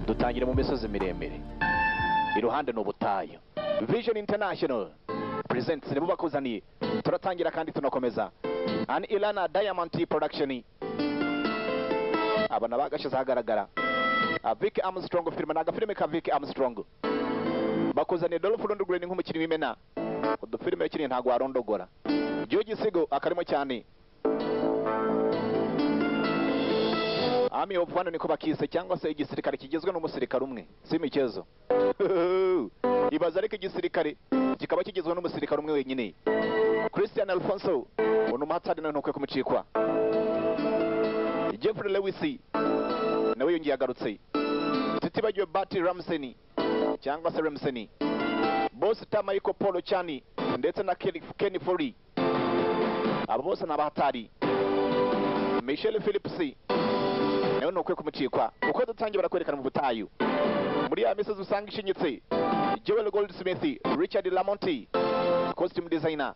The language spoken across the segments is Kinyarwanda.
dutangire mu misozi miremire iruhande n'ubutayu. Vision International presents nibo bakuzaniye, turatangira kandi tunakomeza an Ilana Diamond production. Abana bagashize hagaragara Vicky Armstrong film na gafilme ka Vicky Armstrong bakuzaniye Dolph Lundgren nk'umukinnyi w'imena. Udufilme yakiriye ntago warondogora. George Sigo akarimo cyane. Army of One niko bakise cyangwa se igisirikare kigizwe n'umusirikare umwe si mikezo. Ibaza ariko igisirikare kikaba kigizwe n'umusirikare umwe wenyine. Christian Alfonso umuhatari nawe ntukwe kumucikwa. Jeffrey Lewis nawe yongeye agarutse. Tutibagiwe Batty Ramsey cyangwa se Ramsey. Boss Michael Polo Chani ndetse na Kenny Fori. Abo bose n'abahatari. Michelle Phillips nawe ntukwe kumucikwa. Uko dutangiye barakwerekana mu butayu muri ya misozi usanga ishinyitse. Joel Goldsmith, Richard Lamonti costume designer,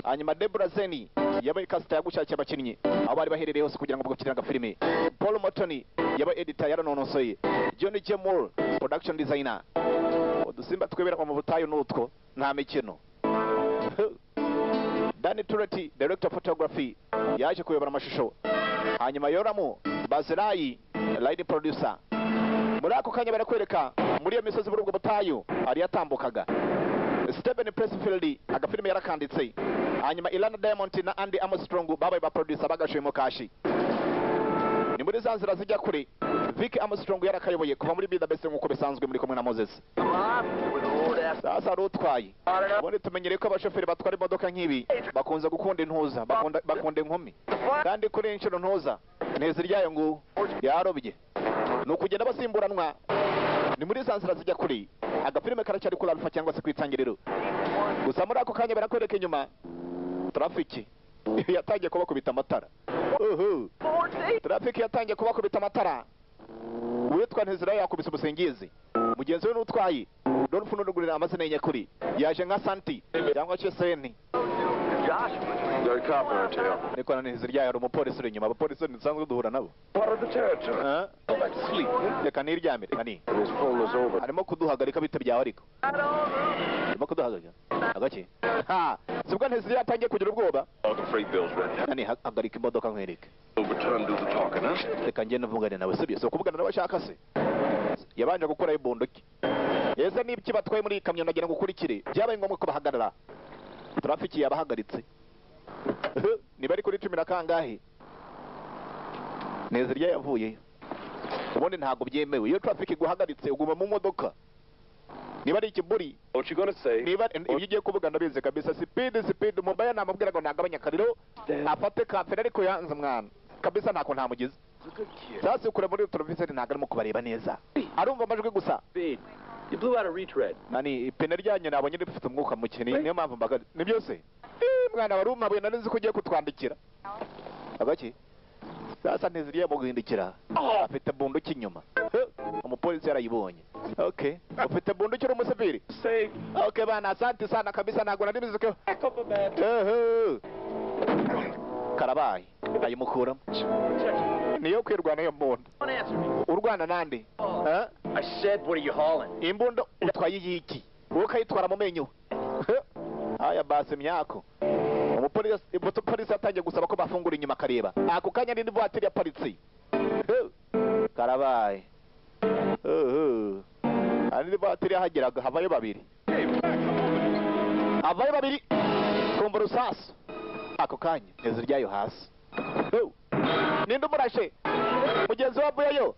hanyuma Deborah Zeni yabaye casta yagushakiye abakinnyi aho bari baherereye hose kugira ngo bagukiranga filime. Paul Motoni yabaye editor yaranonosoye. Johnny J. Moore production designer. Udusimba twebera mu butayu n'utwo nta mikino. Danny Tureti director of photography yaje kuyobora amashusho. Hanyuma Yoramu Bazirayi lighting producer. Muri ako kanya barakwereka muri iyo misozi muri ubwo butayu ari yatambukaga Stephen Pressfield agafilime yarakanditse. Hanyuma Ilana Diamond na Andy Armstrong babaye ba producer bagashemo kashi. Ni muri zanzira zijya kure. Vicky Armstrong yarakayoboye kuva muri Bida Best nkuko bisanzwe muri kumwe na Moses. Sasa rutwaye ubundi tumenyereye ko abashoferi batwara imodoka nk'ibi bakunze gukunda intuza, bakunda inkumi kandi kuri inshuro ntuza neza ryayo ngo yarobye nukugenda basimburanwa. Ni muri zanzira zijya kuri agafilime karacyari kuri Alpha cyangwa se kwitangiriro. Gusa muri ako kanya barakwereka inyuma traffic yatangiye kubakubita amatara. Traffic yatangiye kubakubita amatara. Uwitwa Ntezira yakubise umusengizi mugenzi we n'utwaye Dolph Lundgren amazina y'nyakuri yaje nka Santi cyangwa Cheseni. Niko Ntezira yari umupolisi uri inyuma. Abapolisi nsanzwe duhura nabo. Reka niryamire kani arimo kuduhagarika bite byawe ariko arimo kuduhagarika agake sibwo Ntezira yatangiye kugira ubwoba. Kani hagarika imodoka nkwereke reka ngende mvugane nawe sibyo so kuvugana n'abashaka se yabanje gukora ibondoki yeza n'ibiki batwaye muri kamyo nagira ngo ukurikire byabaye ngombwa ko bahagarara. Traffic yabahagaritse niba ari kuri 10 na kangahe Ntezira yavuye ubundi ntago byemewe iyo traffic guhagaritse uguma mu modoka. Niba ari ikiburi niba ugiye kuvugana bize kabisa speed mobile namubwira ngo nagabanya kariro afate kafere ariko yanze mwana kabisa ntako ntamugize. Sasa ukure muri television ntago arimo kubareba neza arumva amajwi gusa. You blew out a retread. Nani ipene ryanye nabonye rifite umwuka muke niyo mpamvu mbaga ni byose. Mwana waruma bwe nanizi ko ugiye kutwandikira agaki. Sasa Ntezira mu guhindukira afite bundu kinyuma. Umupolisi yarayibonye. Okay ufite bundu kiri umusivili safe. Okay bana asante sana kabisa ntago nanibize ko karabaye ayimukuramo niyo kwirwana yo mbunda. Urwana nande? I said what are you hauling? Imbundo utwaye yiki wowe kayitwara mu menyo. Aya basi myako umupolisi yatangiye gusaba ko bafungura inyuma akareba. Ako kanya n'indi voiture yaparitse. Karabaye. N'indi voiture yahageraga havayo babiri. Havayo babiri. Kumva urusasu. Ako kanya neza ryayo hasi. N'indi umurashe. Mugenzi we avuyeyo.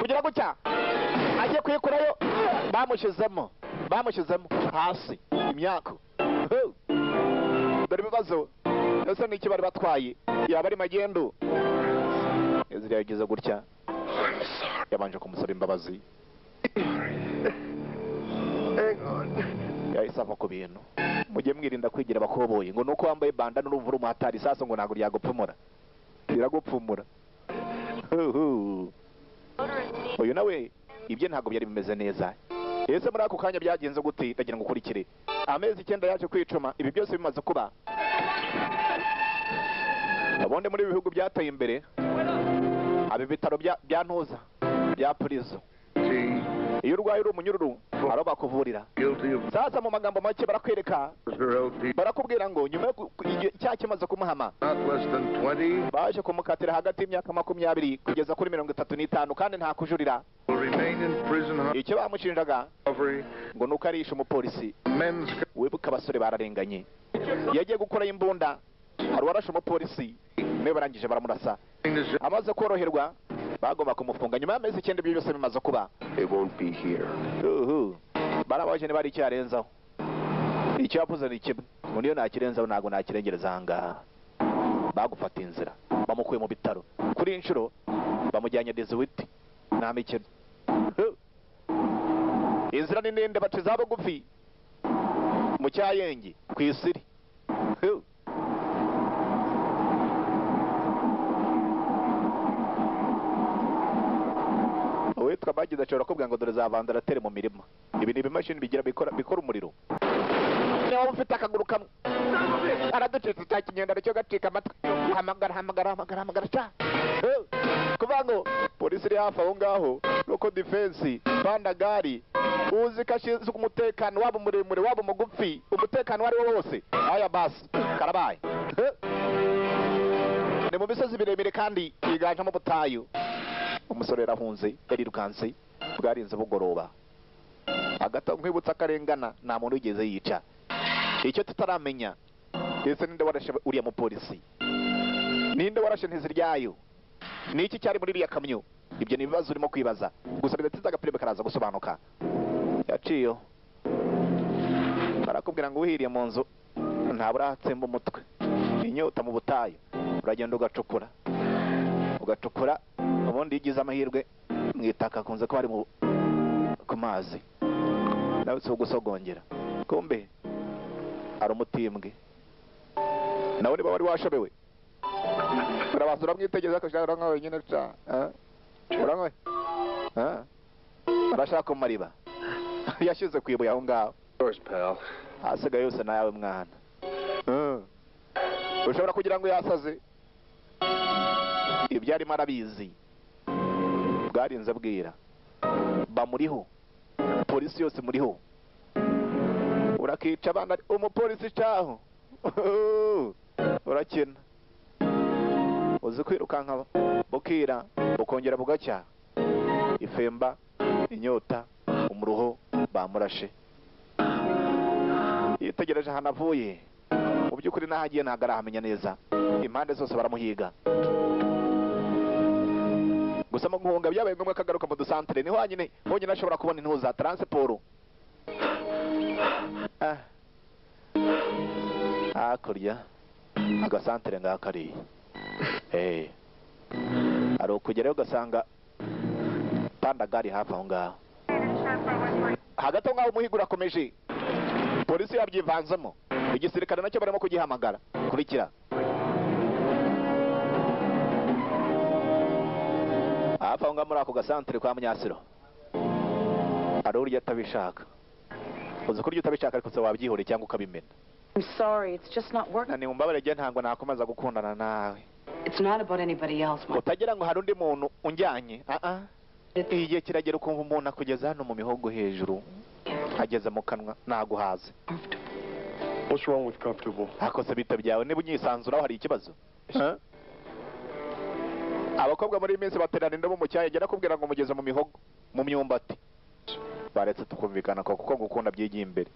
Kugira gutya. Agiye kuyikurayo. Bamushyizemo hasi imyaka. Dore ibibazo. Ese ni iki bari batwaye? Yaba ari magendo. Ezira yagize gutya. Yabanje kumusaba imbabazi. Yahise ava ku bintu. Mujye mwirinda kwigira abakoboye ngo nuko wambaye bandana n'uruvura umuhatari sasa ngo ntabwo ryagupfumura. Riragupfumura. Uyu nawe ibye ntabwo byari bimeze neza. Ese muri ako kanya byagenze gute? Ndagira ngo ukurikire. Amezi 9 yaje kwicuma, ibi byose bimaze kuba. Abonde muri bihugu byateye imbere. Abi bitaro bya ntuza, bya prison. Iyo urwaye uri umunyururu, aro bakuvurira. Sasa mu magambo make barakwereka. Barakubwira ngo nyuma cya kimaze kumuhama. Baje kumukatira hagati y'imyaka 20 kugeza kuri 35 kandi nta kujurira. Icyo bamushinjaga ngo nuko arisha umupolisi. Wibuka abasore bararenganye. Yagiye gukora imbunda. Hari warashe umupolisi. Niwe barangije baramurasa. Amaze koroherwa bagomba kumufunga nyuma y'amezi 9 ibyo byose bimaze kuba. They won't be here. Barabaje ne bari cyarenzaho. Icyo yavuze ni kimwe. Ngo niyo nakirenzaho nago nakirengereza hanga. Bagufata inzira. Bamukuye mu bitaro. Kuri inshuro bamujyanye Dezuwiti. Nta mikino. Inzira ni ndende baciza bugufi. Mu cyayenge ku isiri. Witwa bagize ashobora kubwira ngo dore za vandaratere mu mirima. Ibi ni bimashini bigira bikora umuriro. Niba ufite akaguru kamwe araducitse cyakinyenda cyo gacika amatwi. Hamagara cha. Kuvuga ngo polisi iri hafi aho ngaho, loko defense, bandagari, uzi kashinzwe umutekano wabo muremure wabo mugufi, umutekano wari wose. Aya basi karabaye. Ni mu misozi miremire kandi yiganje mu butayu. Umusore yarahunze yarirukanse bwarinze bugoroba. Agata nkwibutsa akarengana nta muntu ugeze yica. Icyo tutaramenya ese ninde warashe uriya mu polisi? Ninde warashe ntiziryayo? Niki cyari muri iriya kamyo? Ibyo ni ibibazo urimo kwibaza. Gusa bidateza agapirime karaza gusobanuka. Yaciyo barakubwira ngo uhiriye mu nzu ntabura hatsemba umutwe. Inyota mu butayu uragenda ugacukura ubundi yigize amahirwe mwitaka kunze ko bari ku mazi nawe cyo gusogongera kumbe ari umutimbwe nawe niba wari washobewe urabasura mwitegereza ko shaka nkawe nyine cha urangwe arashaka kumariba yashize kwibuye aho ngaho hasigaye yose nawe mwana ushobora kugira ngo yasaze ibyari marabizi bwarinze bwira bamuriho polisi yose muriho urakica abana umupolisi cyaho urakina uzi kwirukanka bukira ukongera bugacya ifemba inyota umuruho bamurashe yitegereje ahantu avuye mu by'ukuri nahagiye ntabwo arahamenya neza impande zose baramuhiga gusa mu guhunga byabaye ngombwa kagaruka mu dusantere niho honyine ashobora kubona intuza taransiporo hakurya agasantere ngakariye ari ukugerayo ugasanga pandagari hafi aho ngaho hagati aho ngaho umuhigo urakomeje polisi yabyivanzemo igisirikare nacyo barimo kugihamagara kurikira hafi aho ngaho muri ako gasantere kwa Munyasiro ari urya atabishaka uzi kurya utabishaka ariko se wabyihoreye cyangwa ukabimena I'm sorry, it's just not working. Ni umbabarire je ntango nakomeza gukundana nawe. It's not about anybody else. Utagira ngo hari undi muntu unjyanye. Igihe kiragera ukumva umuntu akugeza hano mu mihogo hejuru. Ageze mu kanwa naguhaze. What's wrong with comfortable? akose bita byawe niba unyisanzuraho hari ikibazo abakobwa muri iyi minsi baterana indobo mu cyayi ngera kubwira ngo mugeze mu mihogo mu myumbati baretse tukumvikana kuko ngukunda byigiye imbere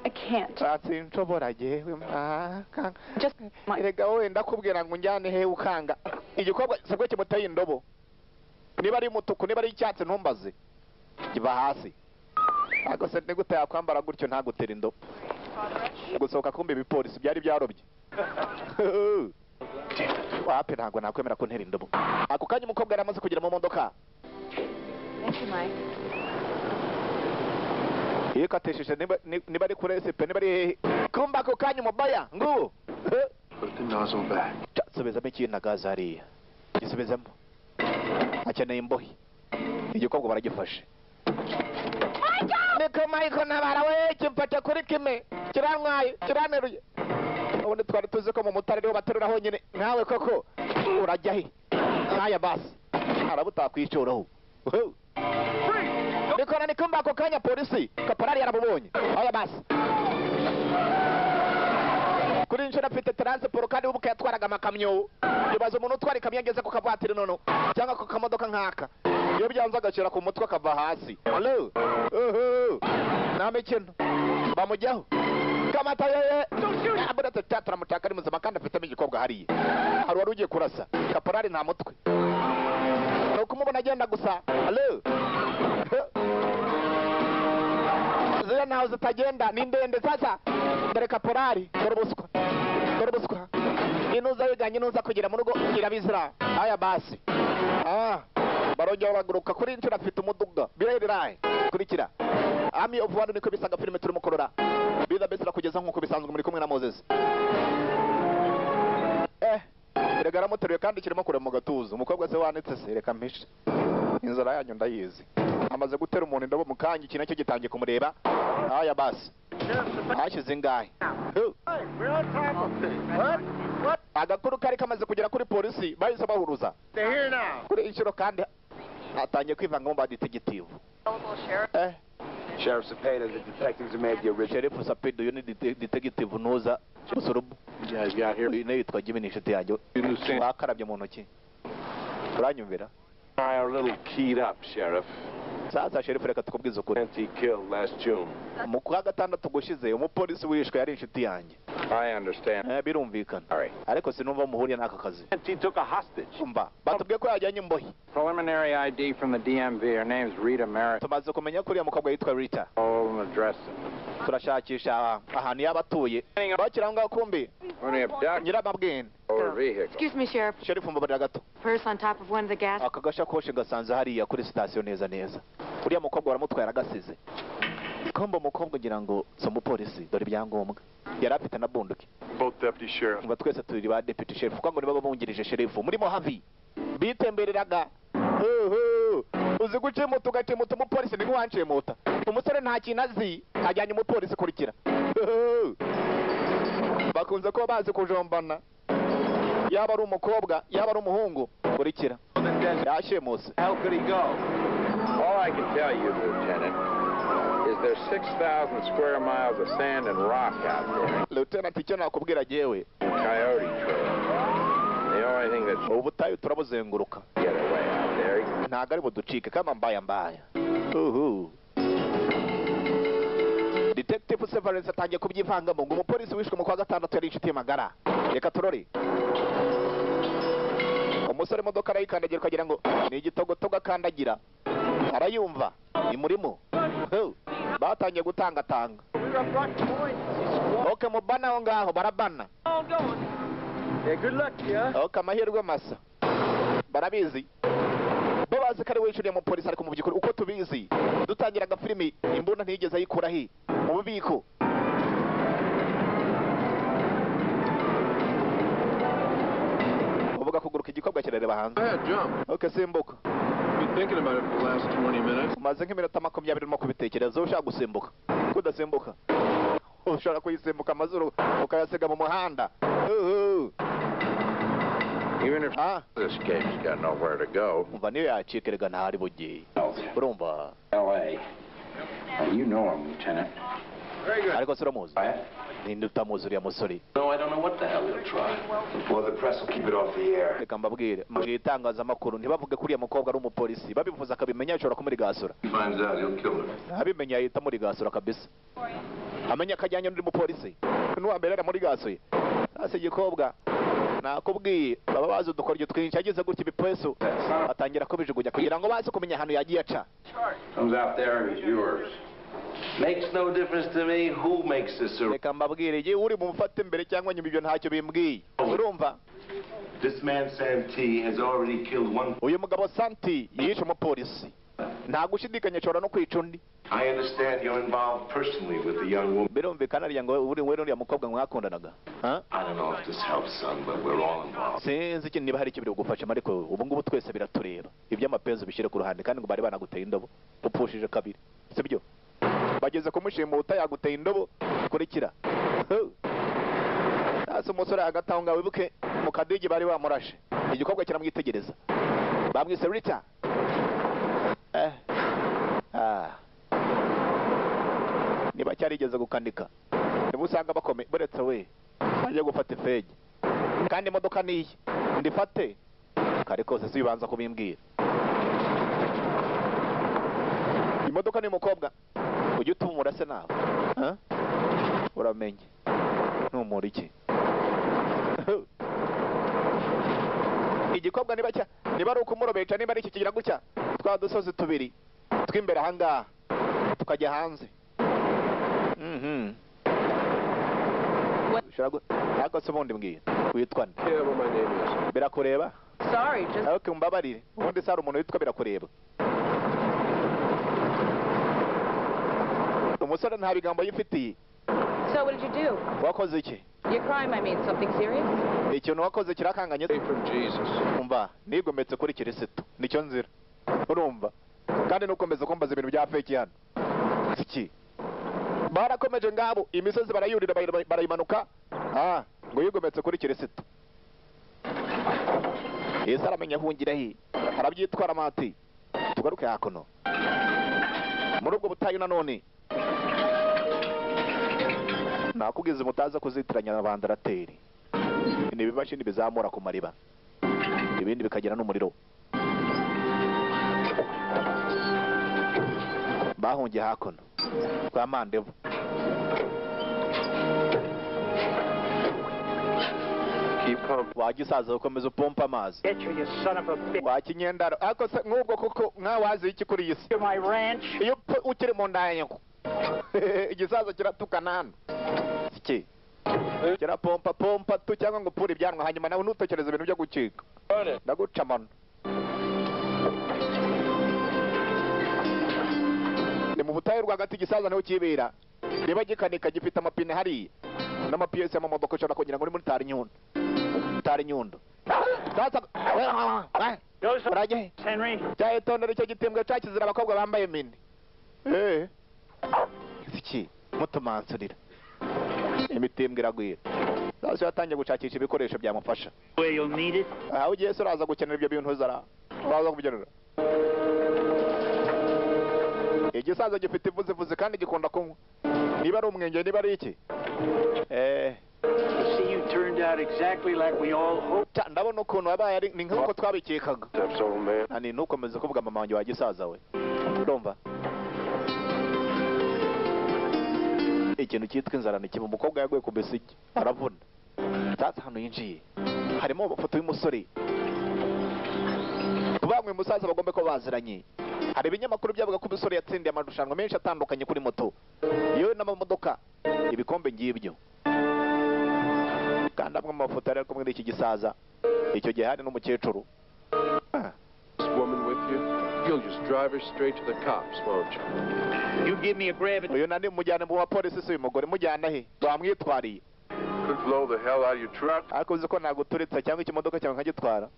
I can't. sinshobora jewe Just erega wowe ndakubwira ngo njyane he ukanga igikobwa sibwo kimuteye indobo niba ari mutuku niba ari icyatsi ntumbaze kiba hasi akose nigute yakwambara gutyo ntagutera indobo gusohoka kumbe ibipolisi byari byarobye wapi ntabwo nakwemera ko ntera indobo ako kanya umukobwa yari amaze kugera mu modoka Thank you, Mike. iyo katesheje niba ari kuri resipe niba ari hehe kumba ako kanya umubaya nguwo Put the nozzle back. subizamo ikintu na gaze hariya gisubizamo akeneye imbohi igikobwa baragifashe niko Michael ntabara we kimfata kuri kime kirantwaye kiraneruye ubundi twari tuzi ko mu mutare ariho baterura honyine nkawe koko urajya he nkaya basi arabutakwicuraho nikora nikumba ako kanya polisi kaporari yarabubonye aya basi kuri nshuro afite taransiporo kandi ubu yatwaraga amakamyo ibaza umuntu utwara ikamyo ageze ku kavatiri nono cyangwa ku kamodoka nk'aka iyo byanze agacira ku mutwe akava hasi alo nta mikino bamujyaho kamata yeye abura taramutaka ari muzima kandi afitemo igikobwa hariya hari wari ugiye kurasa kaporari nta mutwe ni ukumubona agenda gusa alo ziriya ntaho zitagenda ni ndende sasa dore kaporari dore ubuswa inuza wiganye inuza kugera mu rugo irabizira aya basi barongera baguruka kuri nshuro afite umuduga bireraye kurikira Army of One niko bisaga filime turimo korora biza besira kugeza nkuko bisanzwe muri kumwe na Moses erega muteruye kandi kirimo kure mu gatuza umukobwa se wanitse se reka mpishe inzara yanyu ndayizi amaze gutera umuntu indobo mu kanya ikintu cyo gitangiye kumureba aya basi hashize ingahe agakuru kari kamaze kugera kuri polisi bahise bahuruza kuri inshuro kandi atangiye kwivanga mu badetective Sheriff Cepeda, the detectives have made the original. Sheriff Cepeda, you need detective Noza Busurubu. You guys got here? You know yitwa Jimmy inshuti yanjye bakarabye mu ntoki uranyumvira I are a little keyed up, Sheriff. sasa sheriff reka tukubwiza ukuri He killed last June. mu kwa gatandatu gushize umupolisi wishwe yari inshuti yanjye I understand. birumvikana All right. ariko sinumva muhuriye n'aka kazi He took a hostage. umva batubwiye ko yajyanye imbohi Preliminary ID from the DMV. Her name's Rita Merritt. tumaze kumenya ko uriya mukobwa yitwa Rita All an address. turashakisha ahantu yaba atuye bakira ngaho kumbi When they abduct nyiramabwene or vehicle. Excuse me, Sheriff. sheriff mbabarira gato Purse on top of one of the gas. aka gashakoshi gasanze hariya kuri sitasiyo neza neza uriya mukobwa baramutwara agasize komba umukobwa ngira ngo si umupolisi dore ibyangombwa yari afite na bunduki Both deputy sheriff. ngo twese turi ba deputy sheriff kuko ngo nibo bamwungirije sheriff murimo havi bitembereraga uzi gucimuta ugacimuta umupolisi ni ntiwancimuta umusore nta kintu azi ajyanye umupolisi kurikira bakunze kuba bazi kujombana yaba ari umukobwa yaba ari umuhungu kurikira yashimuse. How could he go? All I can tell you, Lieutenant, is there's 6,000 square miles of sand and rock out there. Lieutenant, icyo nakubwira jewe Coyote Trail. The only thing that's ubutayu turabuzenguruka get away out there. ntago ari buducike kama mbaya Detective Severance atangiye kubyivangamo ngo umupolisi wishwe mu kwa gatandatu yari inshuti magara reka turore umusore imodoka arayikandagira ukagira ngo ni igitogotogo akandagira arayumva ni murimo batangiye gutangatanga mubana aho ngaho barabana Good luck, yeah. amahirwe masa barabizi bo bazi ko ari wishyuriye umupolisi ariko mu by'ukuri uko tubizi dutangira agafilimi imbunda ntiyigeze ayikura he mu bubiko uvuga kuguruka igikobwa kirareba hanze simbuka umaze nk'iminota 20 urimo kubitekereza ushaka gusimbuka kudasimbuka ushaka kuyisimbuka amazuru ukayasiga mu muhanda Even if this cave's got nowhere to go. umva niyo yacika erega ntahari bugiye urumva L.A. You know him, Lieutenant. Very good. ariko siramuzi Right? ninde utamuzi uriya musore No, I don't know what the hell they'll try. Well, the press will keep it off the air. reka mbabwire mu itangazamakuru ntibavuge ko uriya mukobwa ari umupolisi babivuze akabimenya ashobora kumurigasura He finds out, he'll kill him. abimenya yahita murigasura kabisa amenya akajyanye n'undi mupolisi n'uwa mbere aramurigasuye hasi igikobwa nakubwiye baba bazi udukoryo twinshi ageze gutya ibipesu atangira kubijugunya kugira ngo baze kumenya ahantu yagiye aca Comes out there, he's yours. Makes no difference to me who makes this arrest. reka mbabwire igihe uri mumufate mbere cyangwa nyuma ibyo ntacyo bimbwiye urumva This man, Santee, has already killed one. uyu mugabo Santi yishe umupolisi nta gushidikanya ashobora no kwica undi I understand you're involved personally with the young woman. birumvikana ariya ngo uri we n'uriya mukobwa mwakundanaga ha I don't know if this helps, son, but we're all involved. sinzi ikintu niba hari icyo biri gufashamo ariko ubu ngubu twese biratureba iby'amapenzi bishyire ku ruhande kandi ngo bari banaguteye indobo upfushije kabiri sibyo bageze kumushimuta yaguteye indobo kurikira hasi umusore hagati aho ngaho wibuke mu kadigi bari bamurashe igikobwa kiramwitegereza bamwise Rita niba cyarigeze gukanika niba usanga bakomeye buretse we ajya gufata ifegi kandi imodoka niye ndifate kare kose si bibanza kubimbwira imodoka ni umukobwa ujya utuma umurase nawe uramenye ntumura iki igikobwa niba ari ukumurobeca niba ari iki kigira gutya twa dusozi tubiri tw'imbere ahangaha tukajya hanze ariko se ubundi mbwira witwa nde Yeah, what my name is. birakureba Sorry, just... ariko mbabarire ubundi se hari umuntu witwa birakureba umusore nta bigambo yifitiye So what did you do? wakoze iki Your crime, I mean, something serious? ikintu wakoze kirakanganye Pray from Jesus. umva nigometse kuri kirisitu nicyo nzira urumva kandi nukomeza kumbaza ibintu bya feki hano iki barakomeje ngabo imisozi barayurira barayimanuka ngo yigometse kuri kirisitu Yesu aramenya ahungira he arabyitwara mati tugaruke hakuno muri ubwo butayu nanone nakubwiza mutaza kuzitiranya na bandarateri ni ibimashini bizamura ku mariba ibindi bikagira n'umuriro bahungiye hakuno kwa mandevu wagisaza ukomeza upompa amazi wakinyendaro ariko se nk'ubwo koko mwawazi iki kuri iyi si iyo ukiri mu nda ya nyoko igisaza kiratukana hano iki kirapompa pompa tu cyangwa ngo upfure ibyanwa hanyuma nawe ntutekereze ibintu byo gucika ndaguca amano ni mu butayu rwagati igisaza niho kibera niba gikanika gifite amapine hariya n'amapiyesi y'amamodoka ushobora kugira ngo uri muri tari nyundo sasa urajye Henry. cyahitondera icyo gitembwe cyakizira abakobwa bambaye mini iki mutumansurira imitembwe iragwira sasa yatangiye gushakisha ibikoresho byamufasha Where you'll need it. aho ugiye se uraza gukenera ibyo bintu uraza kubigenera igisaza gifite ivuzivuzi kandi gikunda kunywa niba ari umwenge niba ari iki See, you turned out exactly like we all hoped. ndabona ukuntu wabaye ari ni nk'uko twabikekaga That's all, man. ni ntukomeze kuvuga mama wanjye wa gisaza we urumva ikintu cyitwa inzara ni kimwe umukobwa yaguye ku besigi aravuna sasa hano yinjiye harimo amafoto y'umusore bamwe umusaza bagomba ko baziranye hari ibinyamakuru byavuga ko umusore yatsindiye amarushanwa menshi atandukanye kuri moto yewe n'amamodoka ibikombe ngibyo kandi amwe mu mafoto yari ari kumwe n'iki gisaza icyo gihe hari n'umukecuru This woman with you? You'll just drive her straight to the cops, won't you? You give me a grab and uyu nani mujyane mu bapolisi si uyu mugore mujyana he bamwitwariye Could blow the hell out of your truck. ariko uzi ko naguturitse cyangwa ikimodoka cyawe nkagitwara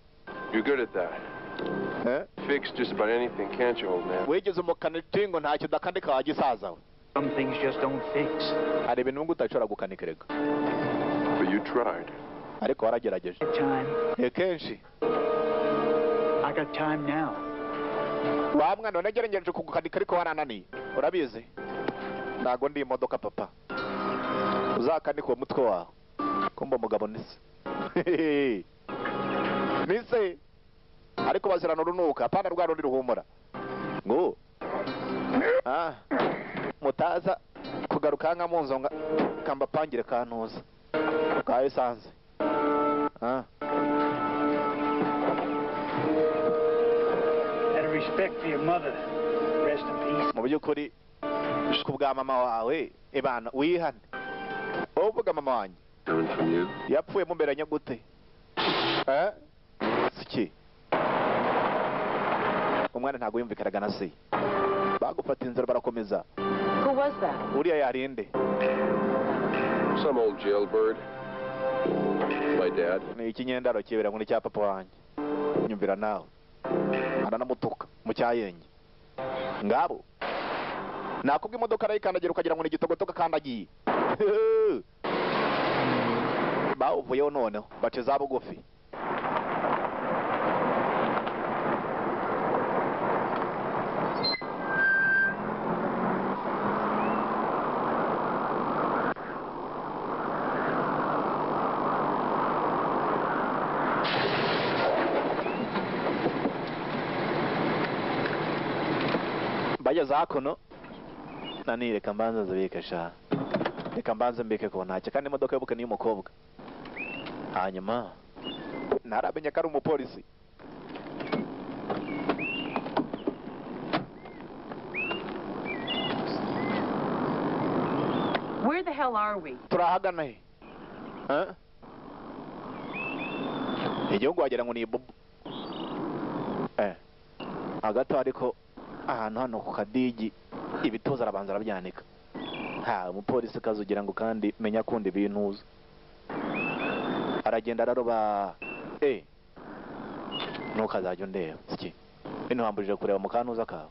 You're good at that. Fix just about anything, can't you, old man? wigeze umukanishi ngo ntacyo udakanika wa gisaza we some things just don't fix. hari ibintu ngo utashobora gukanika rega But you tried. ariko waragerageje Time. kenshi I got time now. wa mwana nagerageje kugukanika ariko warananiye urabizi ntago ndi imodoka papa uzakanika uwo mutwe wawe kumba umugabo nise nise ariko bazirana urunuka apana rwa rundi ruhumura ngo mutaza kugaruka nka munzonga kamba pangire kantuza ka esanse Respect for your mother. Rest in peace. Mu byukuri kubwa mama wawe ebana wihane uvuga mama wanjye yapfuye mumberanya gute siki umwana ntago yumvikanaga na se bagufata inzira barakomeza. Who was that? Uriya yarinde Some old jailbird. My dad. ni ikinyendaro kibera ngo ni cya papa wanjye nyumvira nawe aranamutuka mu cyayenge ngabo nakubwa imodoka arayikandagira ukagira ngo ni igitogotoka kandagiye bawuvuyeho noneho bace za bugufi. bageze hakuno nani reka mbanza nzabike sha reka mbanza mbike ko ntacyo kandi imodoka y'ubuke niyo umukobwa hanyuma ntaramenya ko ari umupolisi. Where the hell are we? turahagana he igihugu wagira ngo ni ibubu hagati ariko ahantu hano ku kadigi ibituza arabanza arabyanika umupolisi kazugira ngo kandi menya kundi ibintuza aragenda araroba ntukazajya undeba siki bino wambujije kureba mu kantuza kawe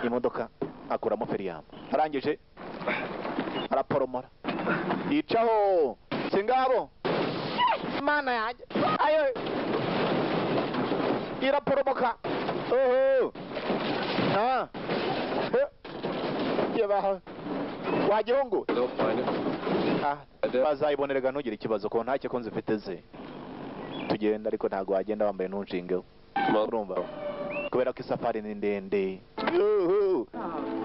imodoka akuramo feriyama arangije araporomora yicaho singabo mana yanjye ayo iraporomoka yebaho wagihungu bazayibonerega ntugire ikibazo ko ntacyo ko nzifite ze tugenda ariko ntago wagenda wambaye ntunshingeho urumva kubera ko isafari ni ndende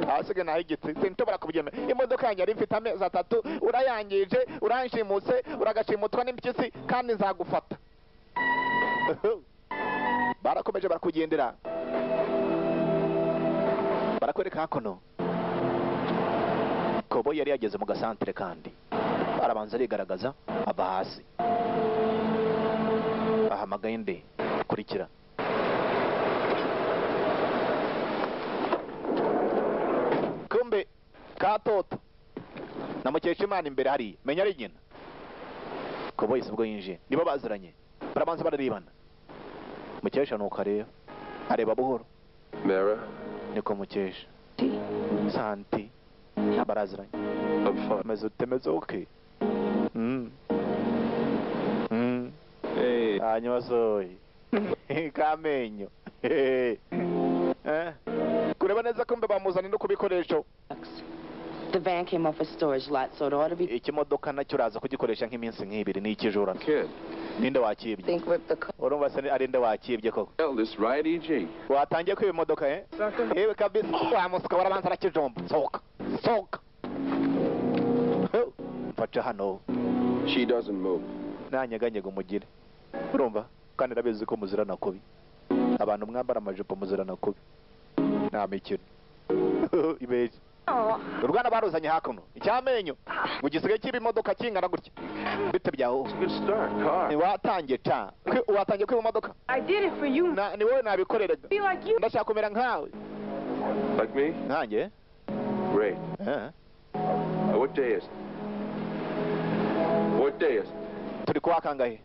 ahasigaye naho igiti sinshobora kubyemera imodoka yanjye yari ifite amezi 3 urayangije uranshimutse uragashimutwa n'impyisi kandi nzagufata. barakomeje barakugendera barakwereka hakuno kobo yari yageze mu gasantere kandi arabanza arigaragaza ava hasi ahamagaye inde kurikira kumbe katoto na Mukeshimana imbere hari menya ari nyina kobo yise ubwo yinjiye nibo baziranye barabanza bararebana Mukesha nuko areba buhoro Mara. niko Mukesha santi baraziranye ameze utemeze okay hanyuma soyi kamenyo kureba neza ko mbe bamuzana no kubikoresho. The van came off a storage lot, so it ought to be. Ikimodoka nacyo uraza kugikoresha nk'iminsi nk'ibiri ni ikijura. Ninde wakibye? Think rip the car. Urumva se ari nde wakibye koko? This right, EG. Watangiye kwiba imodoka Ewe kabisa wamusuka warabanza rakijomba. Soka. Mfacha hano. She doesn't move. Nanyeganyega umugire. Urumva kandi rabizi ko muzirana kubi. Abantu mwambara amajipo muzirana kubi. Nta mikino. Ibeje. Urwana baruzanye hakuno icyamenyo ugisigaye kiba imodoka kingana gutya bite byaho watangiye ta watangiye kwiba imodoka. I did it for you. Ni wowe nabikoreraga ndashaka kumera nkawe. Like me? Nanjye Great. What day is it? What day is it? turi kuwa kangahe?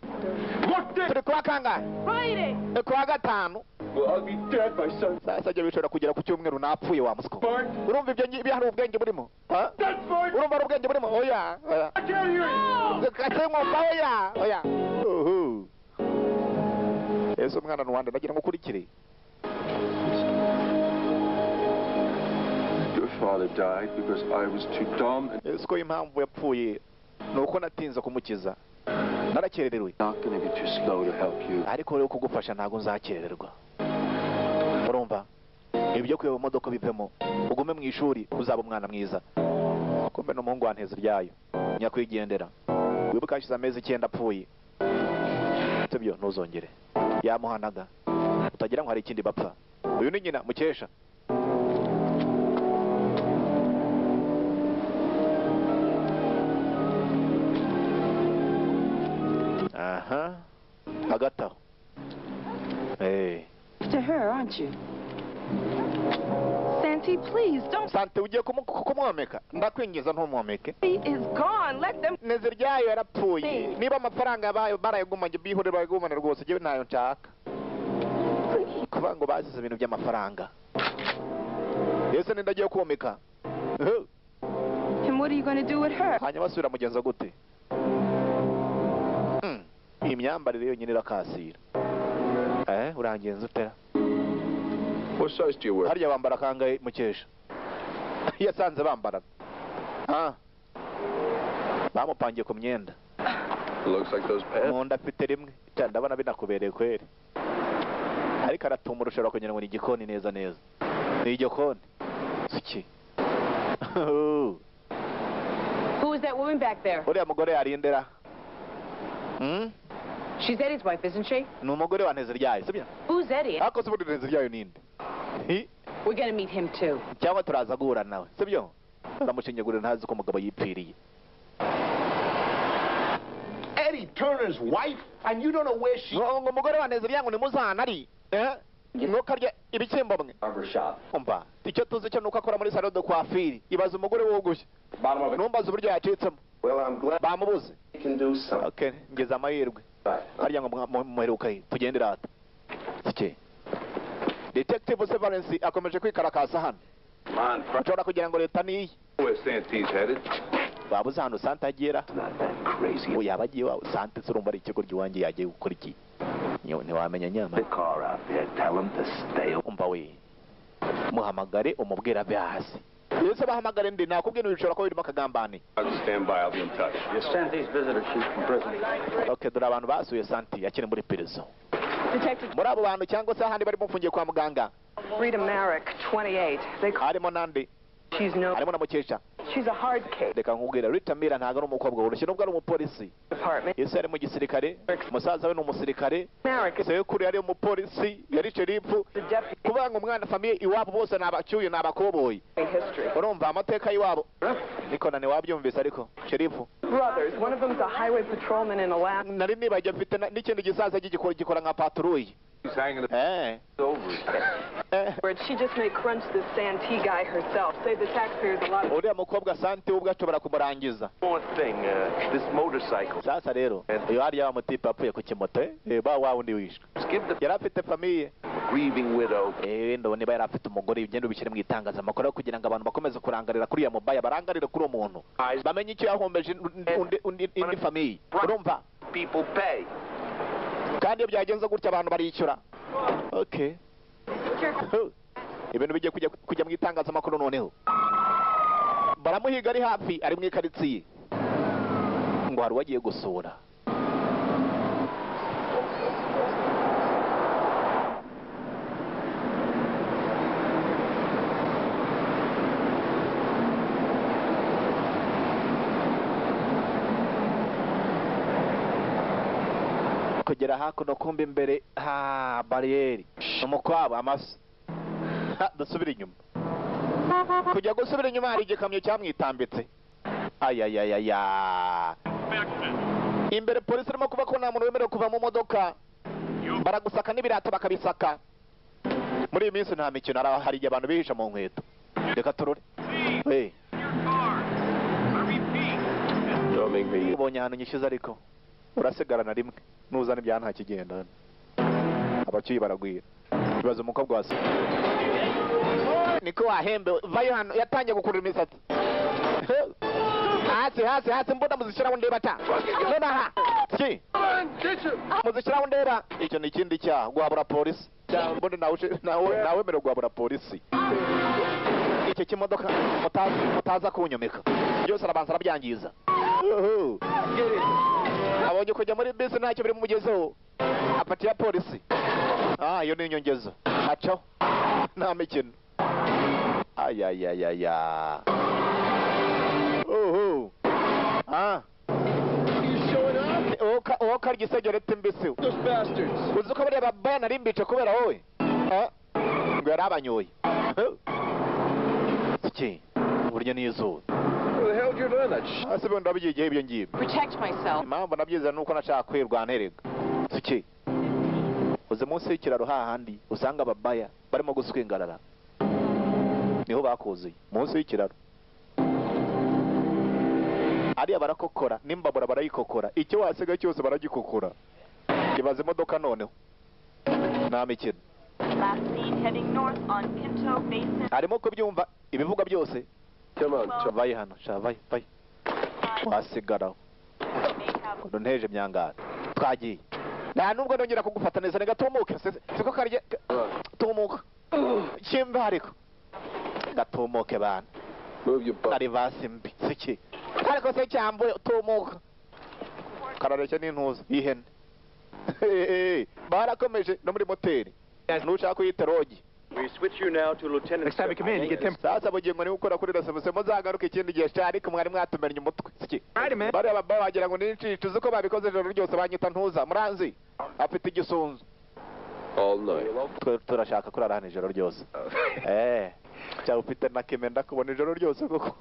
What day? Turi kuwa kangahe? Friday. Kuwa gatanu. Well, I'll be dead by Sunday. Sasa je bishobora kugera ku cyumweru napfuye wa musiko. Urumva ibyo hari ubwenge burimo? That's fine. Urumva ari ubwenge burimo? Oya. I can't hear you. Katemwa oya. Yesu mwana n'uwande nagira ngo kurikire. father died because I was too dumb and siko impamvu yapfuye nuko natinze kumukiza narakererewe. not going to be too slow to help you. Ariko rero kugufasha ntago nzakerererwa. Urumva? Ibyo kuyoba imodoka bivemo. Ugume mu ishuri uzaba umwana mwiza. Kumbe n'umuhungu wanteza ryayo. Nyakwigendera. Wibuka hashize amezi 9 apfuye. Tebyo ntuzongere. Yamuhanaga. Utagira ngo hari ikindi bapfa. Uyu ni nyina Mukesha. Aha. Agata. Hey. To her, aren't you? Santi, please don't. Santi ugiye kumwomeka. Ndakwingiza ntumwomeke. He is gone. Let them. Neze ryayo yarapfuye. Niba amafaranga bayo barayagumanye bihore bayagumane rwose je nayo nshaka. Kuba ngo bazize ibintu by'amafaranga. Yese ndagiye kuomeka. And what are you going to do with her? Hanyuma basubira mugenza gute? Imyambarire yo nyine irakasira. Urangenza utera. What size do you wear? Hariya bambara kangahe Mukesha? Yasanze bambara. Bamupangiye ku myenda. Looks like those pants. Munda afite rimwe. Ndabona binakubereye kweri. Ariko aratuma urushobora kugira ngo ni igikoni neza neza. Ni igikoni. Siki. Who is that woman back there? Uriya mugore yarindera. She's Eddie's wife, isn't she? Ni umugore wa Nteze ryayo, sibyo? Who's Eddie? Ako sibundi Nteze ryayo ninde? We're going to meet him too. Cyangwa turaza guhura nawe, sibyo? Ndamushinyagurira ntazi ko umugabo yipfiriye. Eddie Turner's wife, and you don't know where she... Ngo umugore wa Nteze ryayo ni muzana ari. Nukarya ibikembo mwe. Barbershop. Umva, icyo tuzi cyo nuko akora muri salon de coiffure. Ibaza umugore wogushye. Bottom of it. Numbaza uburyo yacitsemo. Well, I'm glad Bamubuze. you can do something. Okay, ngeze amahirwe. Hariya ngo muheruka he tugendera ata. Sike. Detective Severance akomeje kwikarakasa hano. Man, Ushobora kugira ngo leta niyi. where Santi's headed? Babuze hano Santa agera. Not that crazy. Uyu yabagiye wawe Santa surumva ari ikigo ry'iwanjye yagiye gukora iki. Ntiwamenya nyama. The car out there, tell him to stay. Umva we. Muhamagare umubwira abe hasi. Yese bahamagare ndi nakubwiye n'ibishobora ko birimo akagambane. I'll stand by. I'll be in touch. You're Santi's visitor, chief, from prison. Okay, dore abantu basuye Santi akiri muri prison. Detective Muri abo bantu cyangwa se ahandi bari mufungiye kwa muganga. Rita Merrick, 28. They call Harimo nande. she's no. Harimo na Mukesha. She's a hard case. Reka nkubwira Rita Mira ntago ari umukobwa woroshye nubwo ari umupolisi. Department. Yese ari mu gisirikare. Musaza we ni umusirikare. Merrick is Sekuru yari umupolisi yari sherifu. the deputy Kubanga umwana famiye iwabo bose nabacyuye nabakoboyi. history. Urumva amateka iwabo. Niko nane wabyumvise ariko sherifu. Brothers. One of them's a highway patrolman in Alaska. Nari nibajya mfite n'ikindi gisaza gikora nka patrouille. He's hanging the over his head. Where she just may crunch this Santee guy herself. Save the taxpayers a lot of... Uriya mukobwa Sante ubwo ashobora kumurangiza. One thing, this motorcycle. Sasa rero iyo hariya amutipe apfuye ku kimoto ba wa wundi wishwe. Give the Yari afite famiye. grieving widow. Ndabona niba yari afite umugore ugenda ubishyire mu itangazamakuru kugira ngo abantu bakomeze kurangarira kuri ya mobile barangarire kuri uwo muntu. Bamenye icyo yahombeje indi famiye. Urumva? People pay. Kandi iyo byagenze gutya abantu baricura. Okay. Ibintu bigiye kujya mu itangazamakuru noneho. Baramuhiga ari hafi ari mu ikaritsiye. Ngo hari wagiye gusura. Kugera hakuno kumbe imbere bariyeri umukwabo amaso dusubira inyuma kujya gusubira inyuma hari igikamyo cyamwitambitse ayayayaya imbere polisi irimo kuva ko nta muntu wemerewe kuva mu modoka baragusaka n'ibirata bakabisaka muri iyi minsi nta mikino hari igihe abantu bihisha mu nkweto reka turore ubonye ahantu nyishize ariko urasigarana rimwe nuzana ibya nta kigenda abacyuyi baragwira ibaza umukobwa wase niko wahembe vayo hano yatangiye gukurura imisatsi hasi mbona muzishyiraho ndeba ta nonaha ki muzishyiraho ndeba icyo ni ikindi cyaha guhabura polisi mbona nawe merewe guhabura polisi iki icyo kimodoka mutaza kunyomeka byose arabanza arabyangiza abonye kujya muri bisi ntacyo biri mugezeho afata iya polisi iyo ni inyongezo hacaho nta mikino ayayayaya uwo karya isegereti mbisi uzi ko bariya babaya nari mbice kubera wowe ngo yari abanyoye iki uburyo n'izuba hasi bundi wabigiye ibyo ngibyo impamvu nabyiza nuko nashaka kwirwana erega iki uzi munsi y'ikiraro hahandi usanga ababaya barimo guswingarara niho bakuzuye munsi y'ikiraro ariya barakokora n'imbabura barayikokora icyo wasiga cyose baragikokora ibaza imodoka noneho nta mikino harimo kubyumva ibivuga byose vayi hano vayi wasigaraho nteje myangara twagiye nta nubwo nongera kugufata neza reka tumuke siko karye tumuka kimba ariko gatumuke bana ari vasi mbi siki ariko se cyambuye tumuka karareke n'intuza y'ihene barakomeje no muri moteri nushaka kuyita rogi. We switch you now to Lieutenant. Next time you come in, you get them. Sasa bugingo ni gukora kuri reserve muzagaruka ikindi gihe cyari ko mwari mwatumenye umutwe. Siki. Bari ababa bagira ngo ninci tuzi ko babikoze ijoro ryose banyita ntuza muranzi afite igisunzu. All night. Turashaka kurara hano ijoro ryose. Cya ufite na kemenda kubona ijoro ryose koko.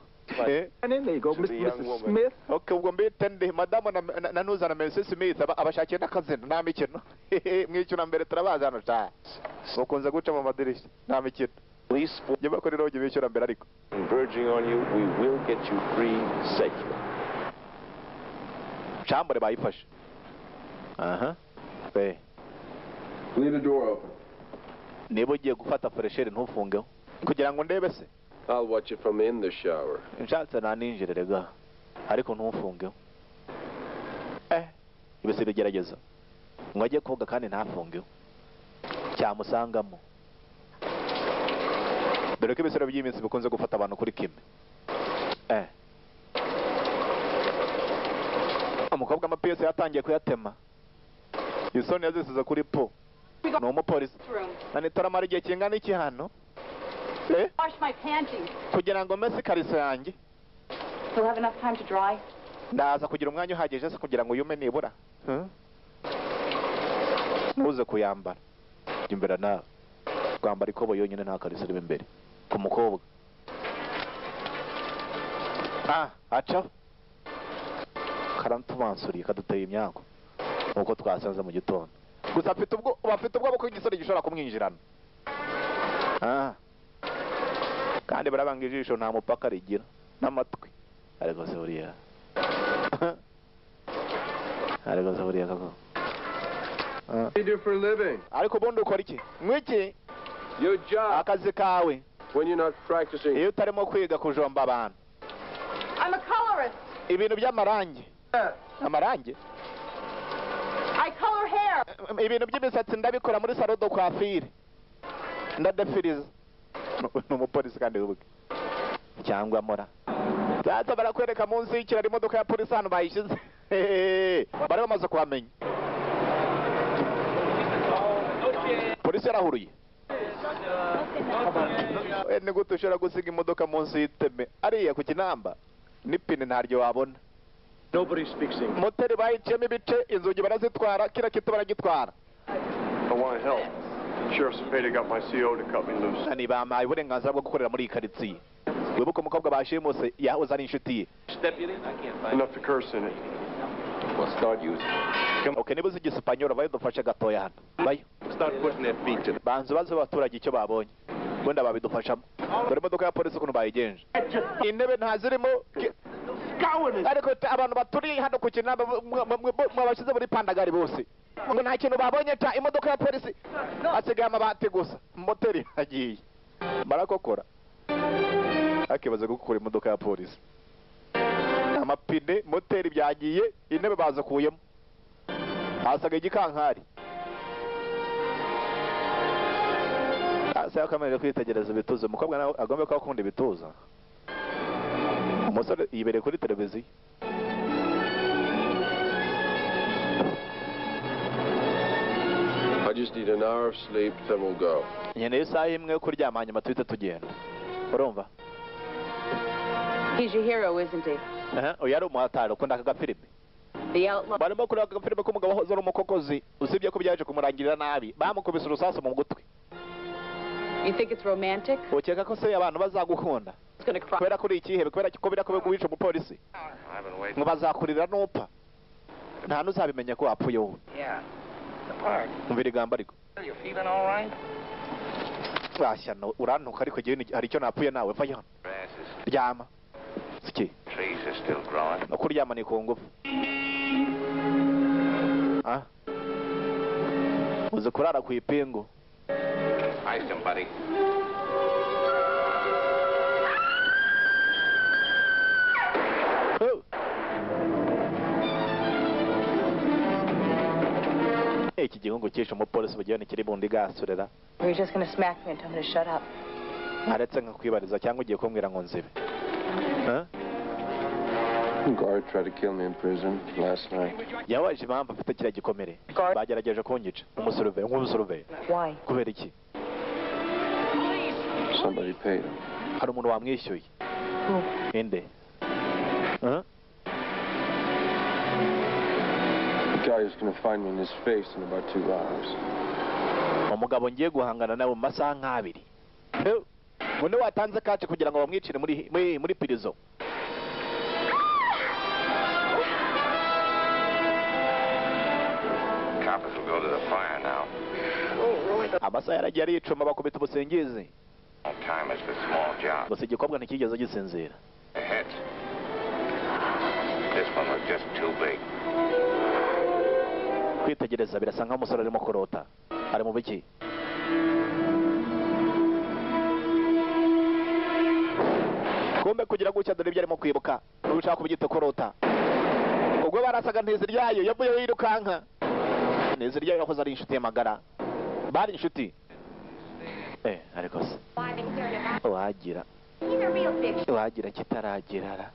And then they go Mr. Smith. Okay, ubwo mbite ndi madame na ntuza na Mrs. Smith abashakiye n'akazina nta mikino. Mwicyo mbere turabaza hano cha. Ukunze guca mu madirishya nta mikino. Please, Jeba kuri rogi bishyura mbere ariko. Converging on you, we will get you free safely. Chambure bayifashe. Leave the door open. Niba ugiye gufata freshere ntufungeho kugira ngo ndebe se. I'll watch it from in the shower. Inshatse naninjire rega ariko ntufungeho. Ibese bigerageza. Ngo ajye koga kandi ntafungeho. Cyamusangamo. Dore ko ibisero by'iminsi bikunze gufata abantu kuri kimwe. Umukobwa amapiyesi yatangiye kuyatema. Isoni yazisize kuri po. Ni umupolisi. Nanitora igihe kingana iki hano? Wash my panties. Kugira ngo mese kariso yanjye. You'll have enough time to dry. Ndaza kugira umwanya uhagije se kugira ngo yume nibura. Ntuze kuyambara. Imbere nawe. Kwambara ikobo yonyine nta kariso ribe imbere. Ku mukobwa. Acha. Karantumansuriye kaduteye imyango. Nuko twasanze mu gitondo. Gusa afite ubwo ko igisore gishobora kumwinjirana. Kandi barabanga ijisho nta mupaka rigira n'amatwi ariko se buriya kako What do you do for a living? ariko bundi ukora iki mwiki Your job. akazi kawe When you're not practicing. iyo utarimo kwiga kujomba abantu. I'm a colorist. Ibintu by'amarangi. Amarangi? I color hair. Ibintu by'imisatsi ndabikora muri salon de coiffure. Ndadefiriza. N'umupolisi kandi ubuke cyangwa mora sasa barakwereka munsi y'ikiraro imodoka ya polisi hano bayishize bari bamaze kuhamenya polisi yarahuruye ni gute ushobora gusiga imodoka munsi y'iteme ariya ku kinamba n'ipine ntaryo wabona moteri bayiciyemo ibice inzugi barazitwara kira kito baragitwara. I want help. Sheriff Cepeda got my CO to cut me loose. Ni bampaye uburenganzira bwo gukorera muri iyi karitsiye. Wibuka umukobwa bashimuse yahoze ari inshuti ye. Enough to curse in it. We'll start using. Okay, niba uzi igisipanyoro bayidufashe gatoya hano. Bayo. Start putting their feet to. Banze baze abaturage icyo babonye. Wenda babidufashamo. Dore imodoka ya polisi ukuntu bayigenje. Intebe ntazirimo. Ariko abantu baturi hano ku kinamba mwabashize muri pandagari bose. Ngo nta kintu babonye ta imodoka ya polisi asigaye amabati gusa moteri yagiye barakokora akibaza gukora imodoka ya polisi amapine moteri byagiye intebe baza kuyemo hasaga igikankari asa yakomeje kwitegereza ibituza. Umukobwa nawe agomba ko akunda ibituza. Umusore yibereye kuri televiziyo. I just need an hour of sleep, then we'll go. Nkeneye isaha imwe yo kuryama hanyuma tuhite tugenda. Urumva? He's your hero, isn't he? Uyu ari umuhatari ukunda aka gafilime. The outlaw. Barimo kureba aka gafilime k'umugabo wahoze ari umukokozi usibye ko byaje kumurangirira nabi. Bamukubise urusasu mu gutwi. You think it's romantic? Ukeka ko se abantu bazagukunda? It's gonna cry. Kubera kuri ikihebe, kubera ko birakobe kubica umupolisi. Ngo bazakurira n'upfa. Nta nuzabimenya ko wapfuye wowe. Yeah. The park. Umvira igamba ariko. You feeling all right? Basha no urantuka ariko gihe hari icyo napfuye nawe va hano. Ryama. Siki. Trees are still growing. No kuryama ni ku ngufu. Ah. Uze kurara ku ipingu. Hi, somebody. Iki gihungu cyishe umupolisi bugiyane kiri bundi gasurera. You're just going to smack me and tell me to shut up. Aretse nka kwibariza cyangwa ugiye kumbwira ngo nzibe. Guard tried to kill me in prison last night. Yawaje impamvu afite kiriya gikomere. Bagerageje kunyica. Nk'umusurvey. Why? Kubera iki? Somebody paid him. Hari umuntu wamwishyuye. Inde? The guy is going to find me in his face in about 2 hours. Umugabo ngiye guhangana nawe mu masaha nk'abiri. Ngo watanze kaci kugira ngo bamwicire muri prison. Coppers will go to the fire now. Amasaha yaragiye aricuma bakubita ubusingizi. Time is for small job. Gusa igikobwa ntikigeze gisinzira. The hit. This one was just too big. Kwitegereza birasa nkaho umusore arimo kurota. Ari mu biki? Kumbe kugira gutya dore ibyo arimo kwibuka. Ushaka kubyita kurota. Ubwo barasaga Nteziryayo yavuye yirukanka. Nteziryayo yahoze ari inshuti y'amagara. Bari inshuti. Ariko se. Wagira kitaragira.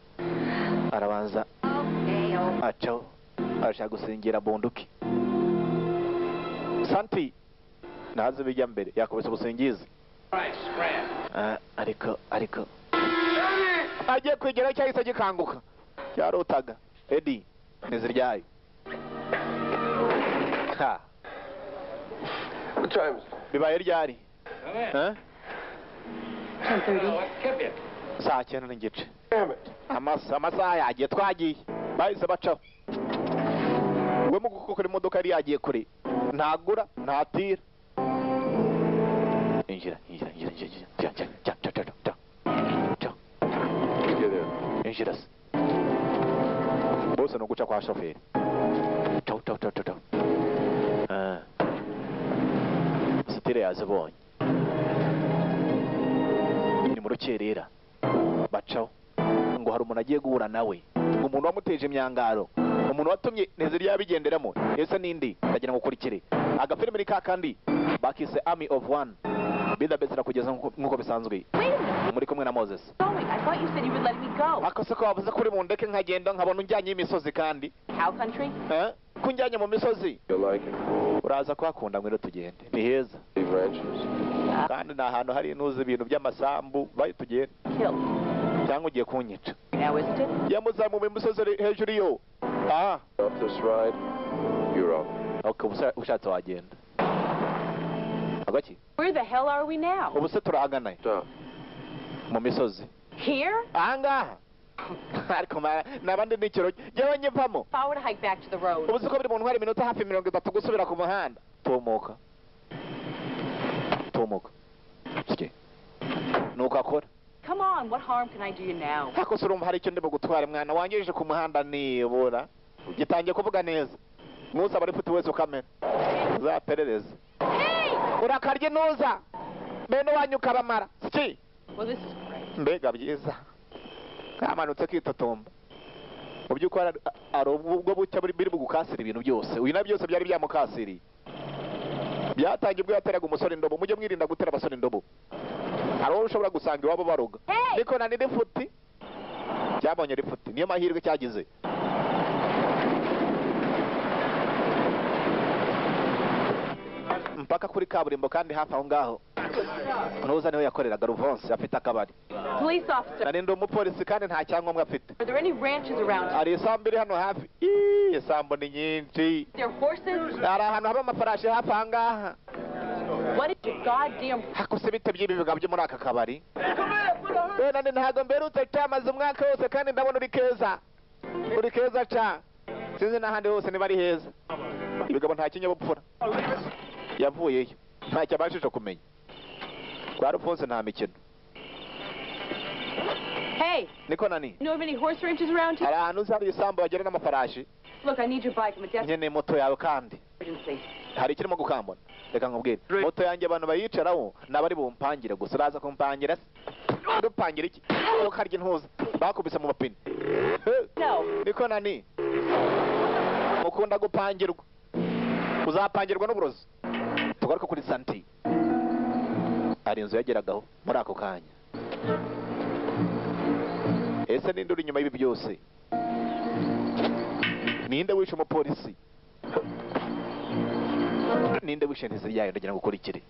Arabanza. Acho. Arashaka gusingira bunduki. Santi. Naze bijya mbere yakubise ubusingizi. Ariko. Agiye kwigera cyahise gikanguka. Yarotaga. Eddie. Nteziryayo. Ha. What time is it? Bibaye ryari? 10:30. Saa 9 n'igice. Damn it. Amasaha yagiye twagiye. Bahise bacaho. We mu gukora imodoka yari yagiye kure. Ntagura, ntatira. Injira. Injira. Bose no guca kwa shoferi. Ciao. Sitire yazibonye. Ni mu rukerera. Bacaho. Ngo hari umuntu agiye guhura nawe. Umuntu wamuteje imyangaro. Umuntu watumye Nteziryayo bigenderamo. Ese nindi ndagira ngo ukurikire. Agafilime ka kandi bakise Army of One. Bidabesera kugeza nkuko bisanzwe. Muri kumwe na Moses. I thought you said you would let me go. Akose ko wavuze kuri mu ndeke nkagenda nkabona unjyanye imisozi kandi. Cow country? Kunjyanye mu misozi. You like it? Uraza kwakunda ngwino tugende. Ni heza. Ranches. Kandi na ahantu hari inuzi ibintu by'amasambu bayi tugende. Kill. Cyangwa ugiye kunyica. Now isn't it? Yamuzamu mu misozi hejuru yo. Off this ride, you're off. Okay, ushatse wagenda. Agaki? Where the hell are we now? Ubu se turahagana Stop. mu misozi. Here? Ahangaha. Ariko nabandi n'ikiro jyewe nyivamo. If I were to hike back to the road. Ubu se ko biri mu ntwari minota hafi 30 gusubira ku muhanda. Tumuka. Sike. Nuko akora. Come on, what harm can I do you now? Ako surumva hari icyo ndimo gutwara mwana wangejeje ku muhanda nibura. Gitangiye kuvuga neza. Musa bari futi wese ukamera. Zaperereza. Urakarye nuza. Bene wanyuka bamara. Siki. Well, this is great. Mbega byiza. Kamanutse kwitotomba. Mu byukora ari ubwo bucya biri bugukasira ibintu byose. Uyu na byose byari byamukasiriye. byatangiye ubwo yateraga umusore indobo. Mujye mwirinda gutera abasore indobo. Hari uwo ushobora gusanga iwabo baroga. Niko nani rifuti cyabonye rifuti, niyo mahirwe cyagize. Mpaka kuri kaburimbo kandi hafi aho ngaho nuza niho yakoreraga Ruvonse afite akabari. Police officer. Nari ndi umupolisi kandi nta cyangombwa afite. Are there any ranches around here? Hari isambu iri hano hafi. Isambu ni nyinshi. There horses? Hari ahantu haba amafarashi hafi aha ngaha. What is your goddamn... Hakuse bite by'ibibiga byo muri aka kabari? Nani ntago mberutse cyamaze umwaka wose kandi ndabona uri keza. Uri keza ca. Sinzi n'ahandi hose niba ari heza. Ibigabo nta kinyabupfura. Yavuyeyo. Ntacyo abashije kumenya. Kwa Ruvonse nta mikino. Hey! Niko nani? You know of any horse ranches around here? Hari ahantu uzari isambu bagera n'amafarashi. Look, I need your bike. I'm a desperate Nyene moto yawe kandi. emergency. Hari ikirimo gukambona. Reka nkubwire. Moto yanjye abantu bayicaraho nabari bumpangire gusa uraza kumpangira. Dupangira iki? Ukarya intuza. Bakubise mu mapine. No. Niko nani? Mukunda gupangirwa. Uzapangirwa n'uburozi. Tugaruka kuri santi. Hari inzu yageragaho muri ako kanya. Ese ninde uri inyuma y'ibi byose? Ninde wishe umupolisi? Ninde wishe ntiziri yayo ndagira ngo ukurikire?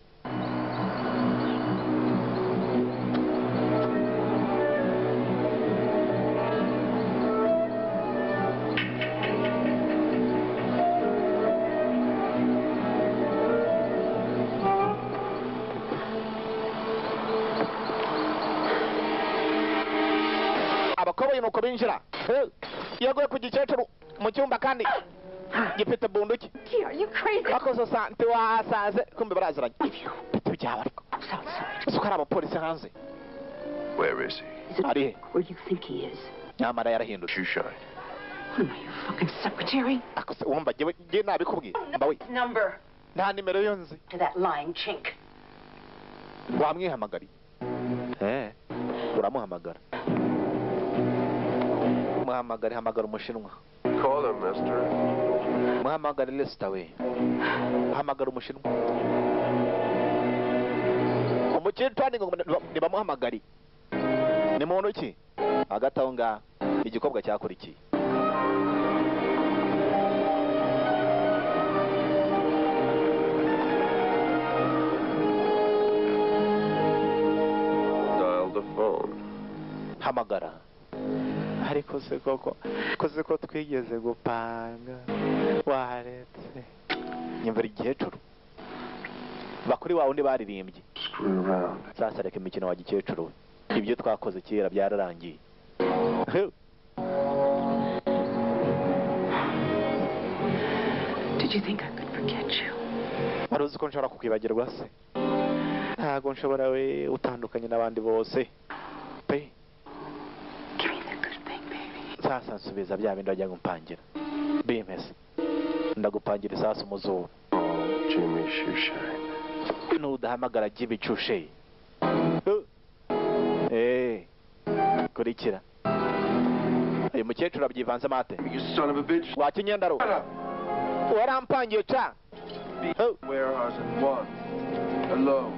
Abakoboye nuko binjira. Yaguye ku gikecuru mu cyumba kandi gifite bunduki. Are you crazy? Bakoze sante wasaze kumbe baraziranye. Byaba ariko. Sukara abapolisi hanze. Where is he? Ari he? Where do you think he is? Nyamara yarahindutse. Shoe shine. Am I your fucking secretary? Akose wumva je nabikubwiye. Mbawe. Number Nta nimero yonzi. to that lying chink. Wamwihamagari. Uramuhamagara. Muhamagari hamagara umushinwa. Call him, mister. Muhamagara Lester we. Hamagara umushinwa. Umukitani ngo nibamuhamagari. Ni muntu ki? Hagati aho nga igikobwa cyakurikiye. Dial the phone. Hamagara. Ariko se koko ko twigeze gupanga waretse nyumvira igikecuru bakuri wawe undi baririmbye. Screw around. Sasa reka imikino wa gikecuru ibyo twakoze kera byararangiye. Did you think I could forget you? Waruzi ko nshobora kukwibagirwa se? Ntago nshobora we utandukanye n'abandi bose pe. Give me that good thing, baby. Sasa nsubiza bya bindi wajya gumpangira bimeze ndagupangira isasu muzuba. Oh, Jimmy Shoe Shine. Nudahamagara Jimmy Chushe. Kurikira uyu mukecuru abyivanze mate. You son of a bitch. Wakinyendaro warampangiye ca. Warehouse at 1. Hello.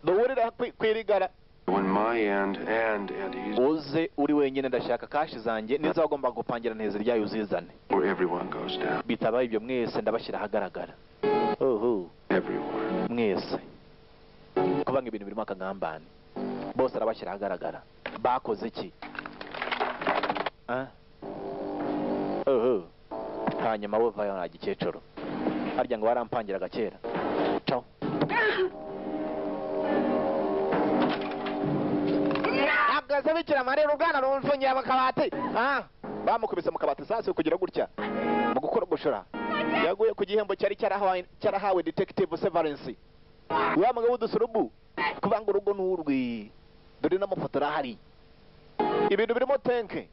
Duhurira kwirigara. On my end and Eddie's. Uze uri wenyine ndashaka kashi zanjye nizo wagomba gupangira nteze ryayo uzizane. Where everyone goes down. Bitabaye ibyo mwese ndabashyira ahagaragara. Everyone. Mwese kubanga ibintu birimo akagambane bose arabashyira ahagaragara. Bakoze iki? Hanyuma we vayo na gikecuru harya ngo warampangiraga kera. Ciao. Agaze bikira Mariya rugana rumfungiye bakabati. Bamukubise mu kabati sasa kugira gutya mu gukora gushora. Yaguye ku gihembo cyari cyarahawe detective Severance. Wa mugabo w'udusurubu kubanga urugo n'urwi. Dore n'amafoto arahari. Ibintu birimo tenke.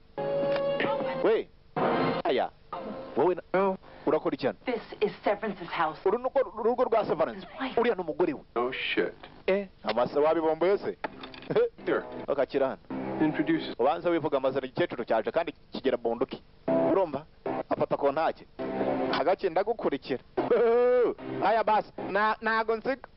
We. Aya. Wowe urakora cyane. This is Severance's house. Urugo rwa Severance. Uriya n'umugore we. No shit. Amasa wabibomboye se. Here. Akakira hano. Introduce us. Ubanza wivuga amazina igikecuru cyaje kandi kigera bunduki. Urumva? Afata ko ntake. Hagake ndagukurikira. Aya basi ntago nsiga.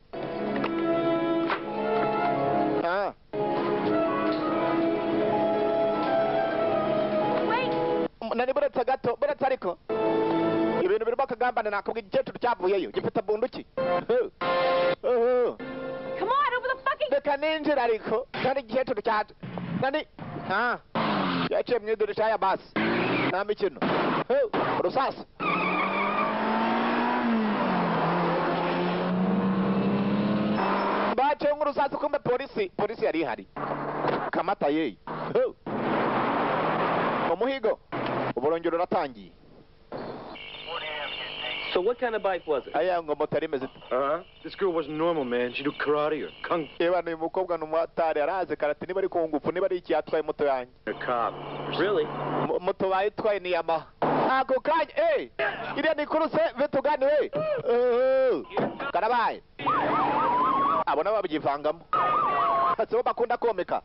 Nani buretse gato buretse ariko ibintu birimo akagambane nakubwira igikecuru cyavuyeyo gifite bunduki. Come on, over the fucking... Reka ninjira ariko kandi igikecuru cyaje nani yaciye mu idirisha ya basi nta mikino. Rusasa baciye nk'urusasa kumbe polisi yari ihari kamata yeyi. Umuhigo uburongero uratangiye. So what kind of bike was it? Aya ngo moto imeze. This girl wasn't normal, man. She do karate or kung fu. Eba ni mukobwa n'umwatari araze karate niba ari kungufu niba ari iki yatwaye moto yanjye. A cop. Really? Moto bayitwaye ni Yamaha. Ako kanya iriya ni kuruse vitugani we. Karabaye. Abona babyivangamo. Atso bakunda komeka.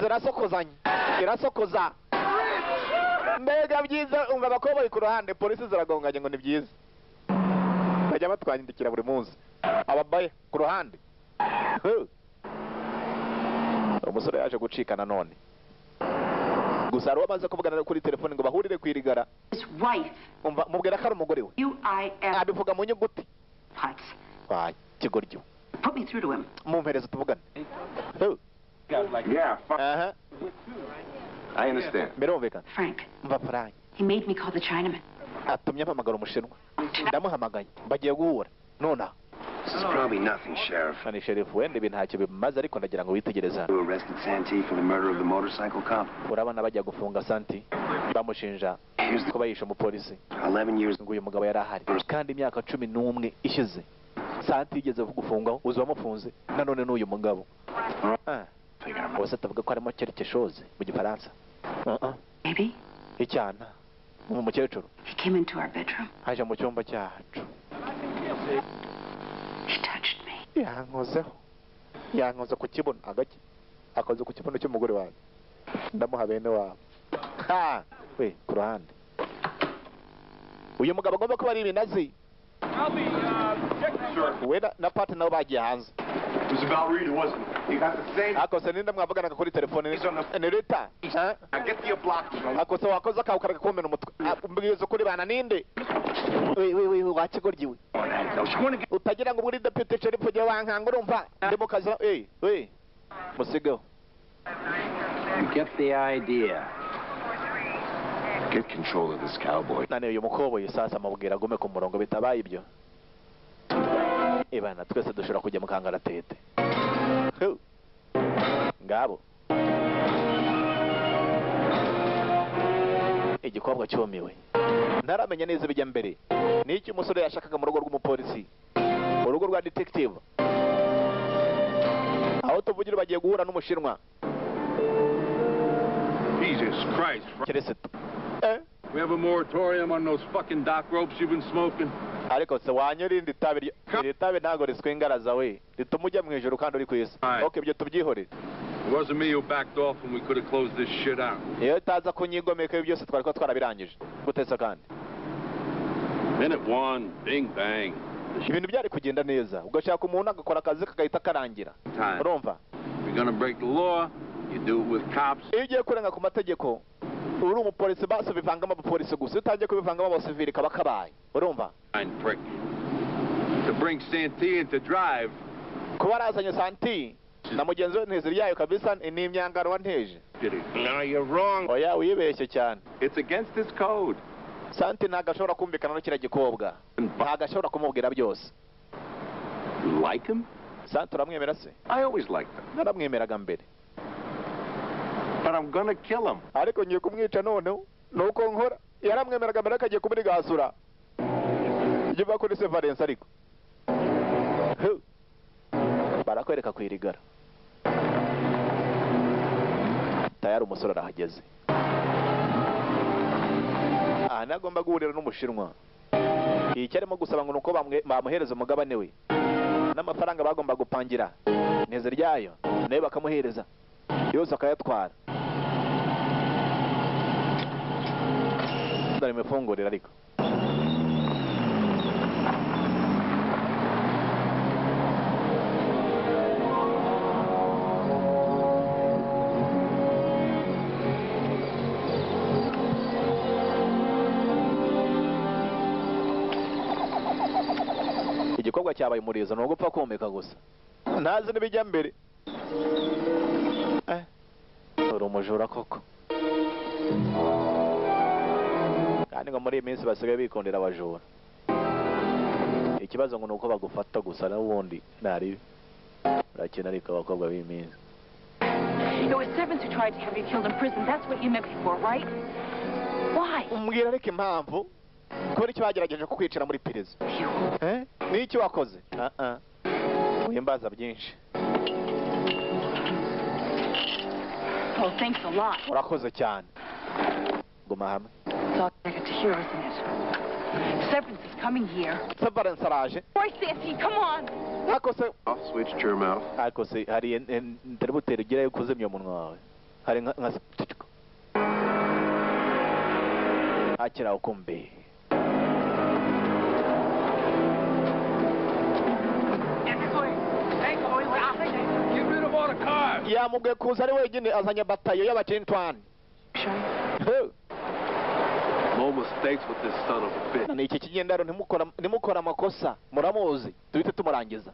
Zirasokozanya. Irasokoza. Mbega byiza umva abakoboyi ku ruhande polisi ziragonganye ngo ni byiza. Bajya batwandikira buri munsi. Ababaye ku ruhande. Umusore yaje gucikana none. Gusa ari wamaze kuvugana kuri telefone ngo bahurire kwirigara. His wife. Umva mubwira ko ari umugore we. Abivuga mu nyuguti. What? Kigoryo. Put me through to him. Mumpereze tuvugane. Yeah, fuck. I understand. Birumvikana. Frank. Mva Frank. He made me call the Chinaman. Atumye mpamagara umushinwa. Ndamuhamagaye. Bagiye guhura. Nona. This is probably nothing, Sheriff. Ani Sheriff wende ibintu ntacyo bimaze ariko ndagira ngo witegereza. You arrested Santee for the murder of the motorcycle cop. Urabana bajya gufunga Santee. Bamushinja ko bayishe umupolisi. 11 years. Ngo uyu mugabo yari ahari. Kandi imyaka 11 ishize. Santee igeze gufungwa uzi wamufunze. Nanone n'uyu mugabo. Wese atavuga ko arimo cyerekeshoze mu gifaransa. Maybe. Icyana. Umukecuru. He came into our bedroom. Haje mu cyumba cyacu. He touched me. Yankoze ku kibuno agake. Akoze ku kibuno cy'umugore wanjye. Ndamuha bene wabo. We ku ruhande. Uyu mugabo agomba kuba ari ibinazi. We na partner nabo bagiye hanze. It was about Rita, wasn't it? You got the same... Akose ninde mwavuganaga kuri telefone ni Rita. Now get the block. Akose wakoze akawukaraga kumena umutwe. Mbwiza kuri bana ninde? We wakigoryiwe. Utagira ngo muri deputy sheriff ujye wankanga urumva ndimo kaza musigo. You get the idea. Get control of this cowboy. Nane uyu mukoboyi sasa mubwira gume ku murongo bitabaye ibyo. Ibana twese dushobora kujya mukangara tete. Ngabo. Igikobwa cyomiwe. Ntaramenya neza bijya mbere. Niki umusore yashakaga mu rugo rw'umupolisi. Urugo rwa detective. Aho tuvugira bagiye guhura n'umushinwa. Jesus Christ. Kirisito. We have a moratorium on those fucking dock ropes you've been smoking. Ariko se wanyurinde itabi ntago riswingaraza we. Rituma ujya mu ijoro kandi uri kwisi. Okay byo tubyihorere. It wasn't me who backed off and we could have closed this shit out. Iyo taza kunyigomeka byose twari ko twarabirangije. Gutesa kandi. Minute one, bing bang. Ibintu byari kugenda neza. Ugashaka umuntu agakora akazi kagahita karangira. Urumva? You're gonna break the law, you do it with cops. Iyo ugiye kurenga ku mategeko, uri umupolisi basi bivangamo abapolisi gusa. Utangiye kubivangamo abasivili kaba kabaye. Urumva? Prick. To bring Santee into drive. Kuba arazanye Santee na mugenzi we ntiziri yayo kabisa ni imyangaro wanteje. No, you're wrong. Oya wibeshye cyane. It's against this code. Santee ntagashobora kumvikana no kira gikobwa. Ntagashobora kumubwira byose. You like him? Santee uramwemera se? I always liked him. Naramwemeraga mbere. But I'm gonna kill him. Ariko ngiye kumwica none nuko nkora. Yaramwemeraga mbere akagiye kumurigasura. Igiva kuri Severance ariko. Barakwereka kwirigara. Tayari umusore arahageze. Nagomba guhurira n'umushinwa. Iki arimo gusaba ngo nuko bamuhereza umugabane we. N'amafaranga bagomba gupangira. Neze ryayo. Nayo bakamuhereza. Yose akayatwara. Ndari mefungurira ariko. igikorwa cyabaye umurizo ni ugupfa kumeka gusa ntazi n'ibijya mbere uri umujura koko kandi ngo muri iyi minsi basigaye bikondera abajura ikibazo ngo ni uko bagufata gusa n'ubundi ntaribi urakina ariko abakobwa b'iyi minsi. It was Sevens who tried to have you killed in prison. That's what you meant before, right? Why? Umbwira ariko impamvu kubera icyo bagerageje kukwicira muri pereza. Ni iki wakoze? Wimbaza byinshi. Oh, thanks a lot. Urakoze cyane. Guma hamwe. Thought I got to hear, isn't it? Severance is coming here. Severance araje. Boy, Santy, come on. I'll switch to your mouth. Akose hari interbutere gira yo kuzemya umunwa wawe. Hari nka akira ukumbe. Get rid of all the cars. Ya mugwe kuza ari wenyine azanye batayo y'abacintwani. No mistakes with this son of a bitch. Ni iki kigendaro ntimukora amakosa muramuzi duhite tumurangiza.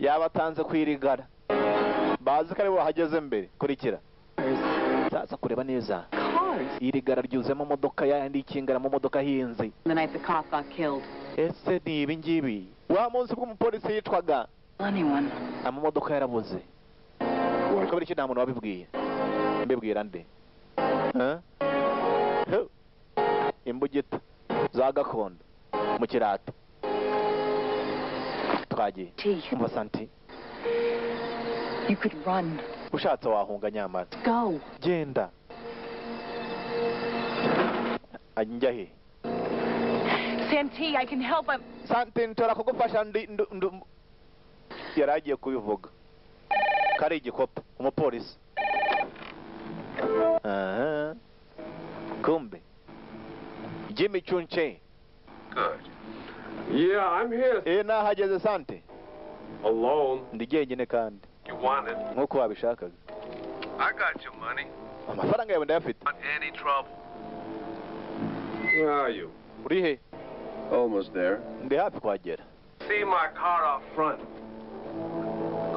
Yabatanze kwirigara bazi ko ari bo hageze mbere kurikira sasa kureba neza irigara ryuzemo modoka yandi ikingara mu modoka hinzi The night the cop got killed. ese ni ibi ngibi wa munsi bw'umupolisi yitwaga Anyone? amamodoka yarabuze kubera iki nta muntu wabibwiye mbibwira nde imbugita za gakondo mu kirato twagiye umva Santi You could run. ushatse wahunga nyamara Go. genda njya he Santy, I can help him. Santi ntora kugufasha yari agiye kubivuga kari igikopo umupolisi kumbe Jimmy Chunche. Good. Yeah, I'm here. Nahageze Sante. Alone. Ndi jyenyine kandi. You want it? Nkuko wabishakaga. I got your money. Amafaranga yawe ndayafite. Not any trouble. Where are you? Uri he? Almost there. Ndi hafi kuhagera. See my car out front.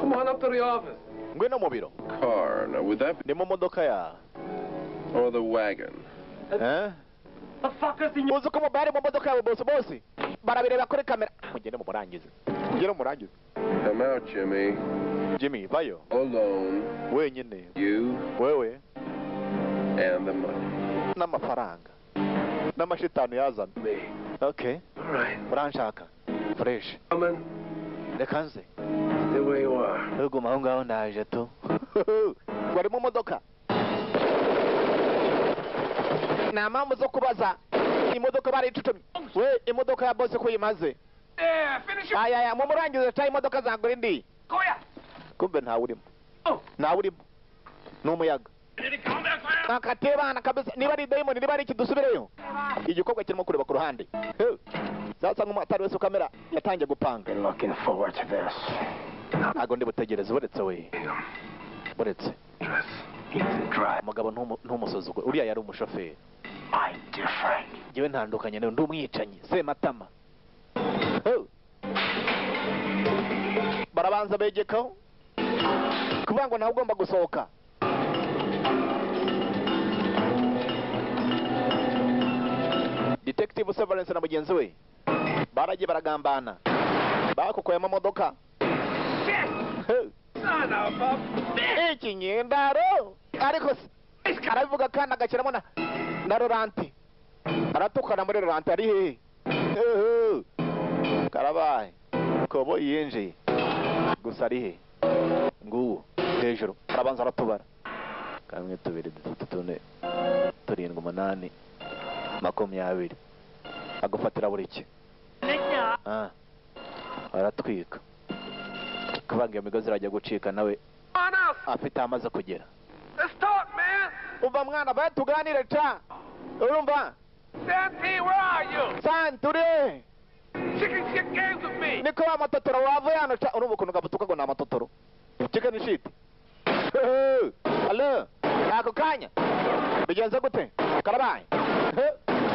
Come on up to the office. Ngwino mu biro. Car. Now, would that be... Ndi mu modoka ya. Or the wagon? The fuck is in Uzi ko mubari mu modoka yawe bosi barabireba kuri kamera mugende mu murangize mugende mu murangize. Come out, Jimmy. Jimmy vayo. Alone. Wenyine. You. Wewe. And the money. N'amafaranga n'amashitani yazana. Me. Okay. All right. Uranshaka fresh. Coming. Reka nze. Stay where you are. Uguma aho ngaho ndaje tu. Wari mu modoka. Na mpamvu zo kubaza imodoka bari icucumi we imodoka ya bose ko yimaze aya mu murangize ta imodoka zagura indi kumbe ntawe urimo ntawe urimo n'umuyaga akatebana kabisa niba ari diamond niba ari kidusubireyo igikorwa kirimo kureba ku ruhande sasa nk'umutari wese kamera yatangiye gupanga Looking forward to this. ntago ndi butegereze buretse we buretse umugabo ntumusuzugwe uriya yari umushoferi. I'm different. Jewe ntandukanye ndi umwicanyi sematama. Barabanza begekaho kuvuga ngo nawe ugomba gusohoka. Detective Severance na mugenzi we baragiye baragambana bakukoye amamodoka. Iki nyendaro ariko aravuga kandi agakiramo na Roranti aratukana muri Roranti ari hehe karabaye kobo yinjiye gusa ari he nguwo hejuru arabanza aratubara kamwe tubiri dutatu tune turindwi umunani makumyabiri agufatira buri iki aratwika kuvuga iyo migozi irajya gucika nawe afite amaze kugera. Let's talk, man. Umva mwana baye tuganire cha urumva Santy, where are you? Santure Chicken shit games with me. niko amatotoro wavuye hano cha urumva ukuntu gabutuka ngo ni amatotoro chicken shit. Allo ako kanya bigenze gute karabaye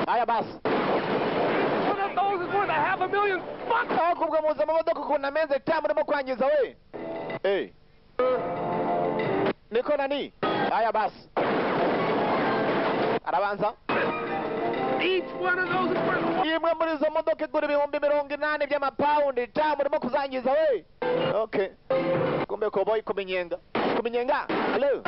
aya basi What are those a million bucks! aho kubwo muza mu modoka ukuntu ameze ta murimo kwangiza we. Hey. Niko nani? Aya basi. Arabanza. Each one of those is worth... Imwe muri izo modoka igura $80,000 by'amapawundi ta murimo kuzangiza we. Okay. Kumbe cowboy kuminyenga. Kuminyenga. Hello.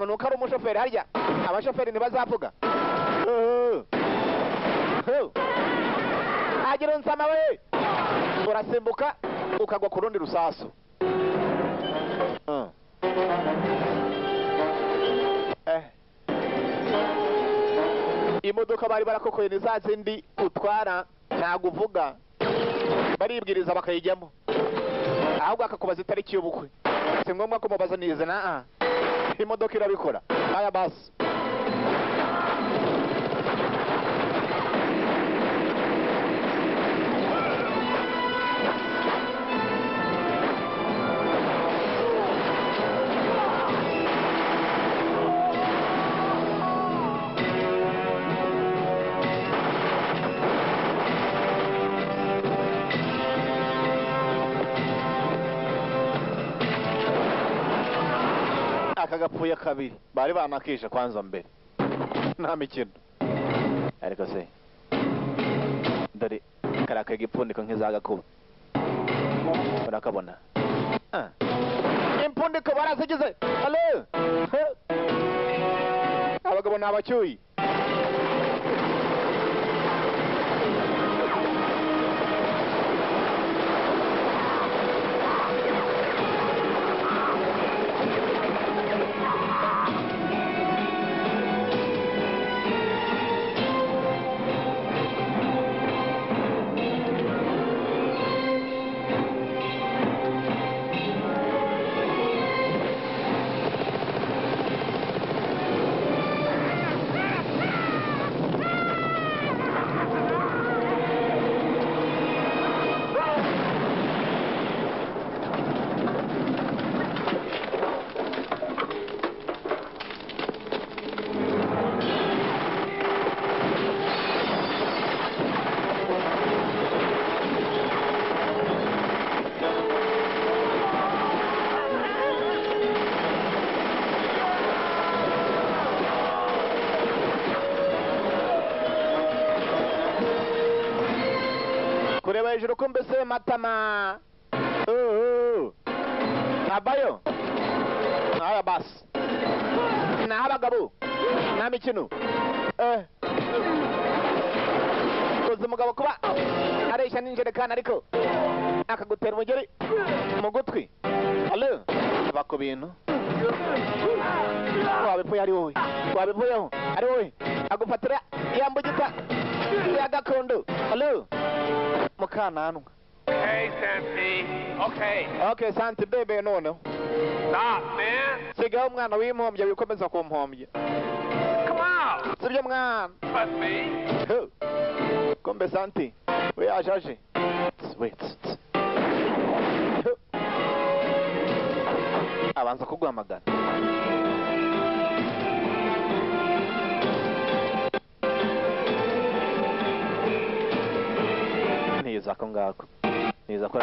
Nuko ari umushoferi harya abashoferi ntibazavuga. Agira nsama we urasimbuka ukagwa ku rundi rusasu. Imodoka bari barakokoye ni za zindi utwara ntago uvuga baribwiriza bakayijyamo ahubwo akakubaza itariki y'ubukwe si ngombwa ko mubaza nize na imodoka irabikora. Aya basi. Akagapfuye kabiri bari banakisha kwanza mbere nta mikino ariko se dore karaka gipfundiko nk'izagakuba urakabona impfundiko barazigize. Hello. Abagabo ni abacyuyi. Kureba hejuru ko mbese matama. Nabayo. Aya basi. Na abagabo. Na mikino. Koze mugabo kuba aresha n'injerekana ariko akagutera umugeri mu gutwi. Allo. Bako bintu. Wabipoye ari wowe. Wabipoyeho ari wowe. Agufatira yambugita ya gakondo. Allo. Mukananwa. Hey, Santi. Okay. Okay, Santi bebe none. Stop, man. Sigaho umwana w'impombya wikomeza kumpombya. Come out. Sibyo mwana. But me. Kombe Santi. We ajaje. Wait. Abanza kuguhamagara. Niza ko ngako. Niza ko.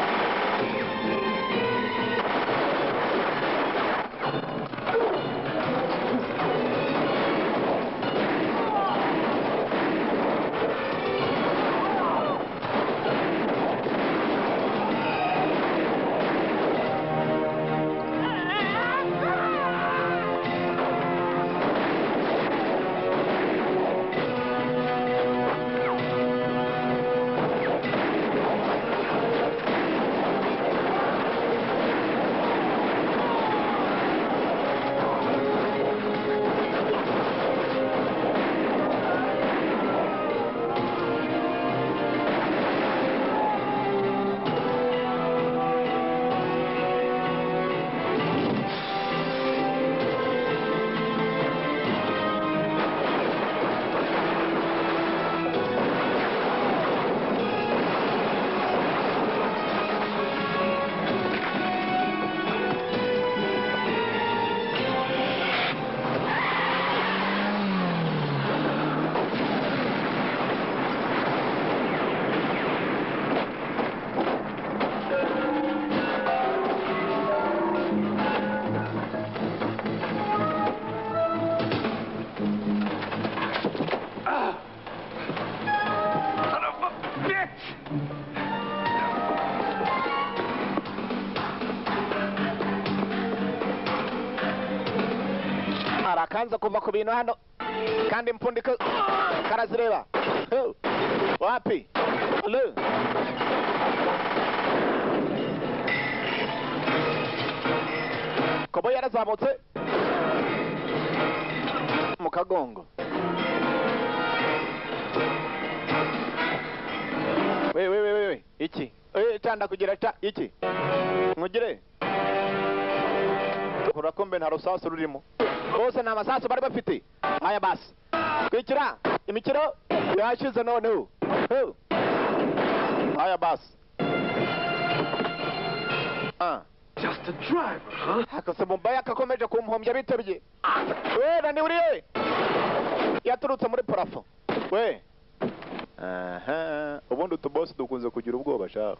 kanza kuva ku bintu hano kandi mpfundika karazireba. Wapi? Hello. Kobo yarazamutse mu kagongo. We iki tanda kugira ta iki mugire kurakombe nta rusasu rurimo bose nta masasu bari bafite. Aya basi kwikira imikiro yashize none. Aya basi Just a driver, huh? akase mubaya kakomeje kumpombya bitebye. We nani uriye yaturutse muri parafo we. Ubundi utubosi dukunze kugira ubwoba sha.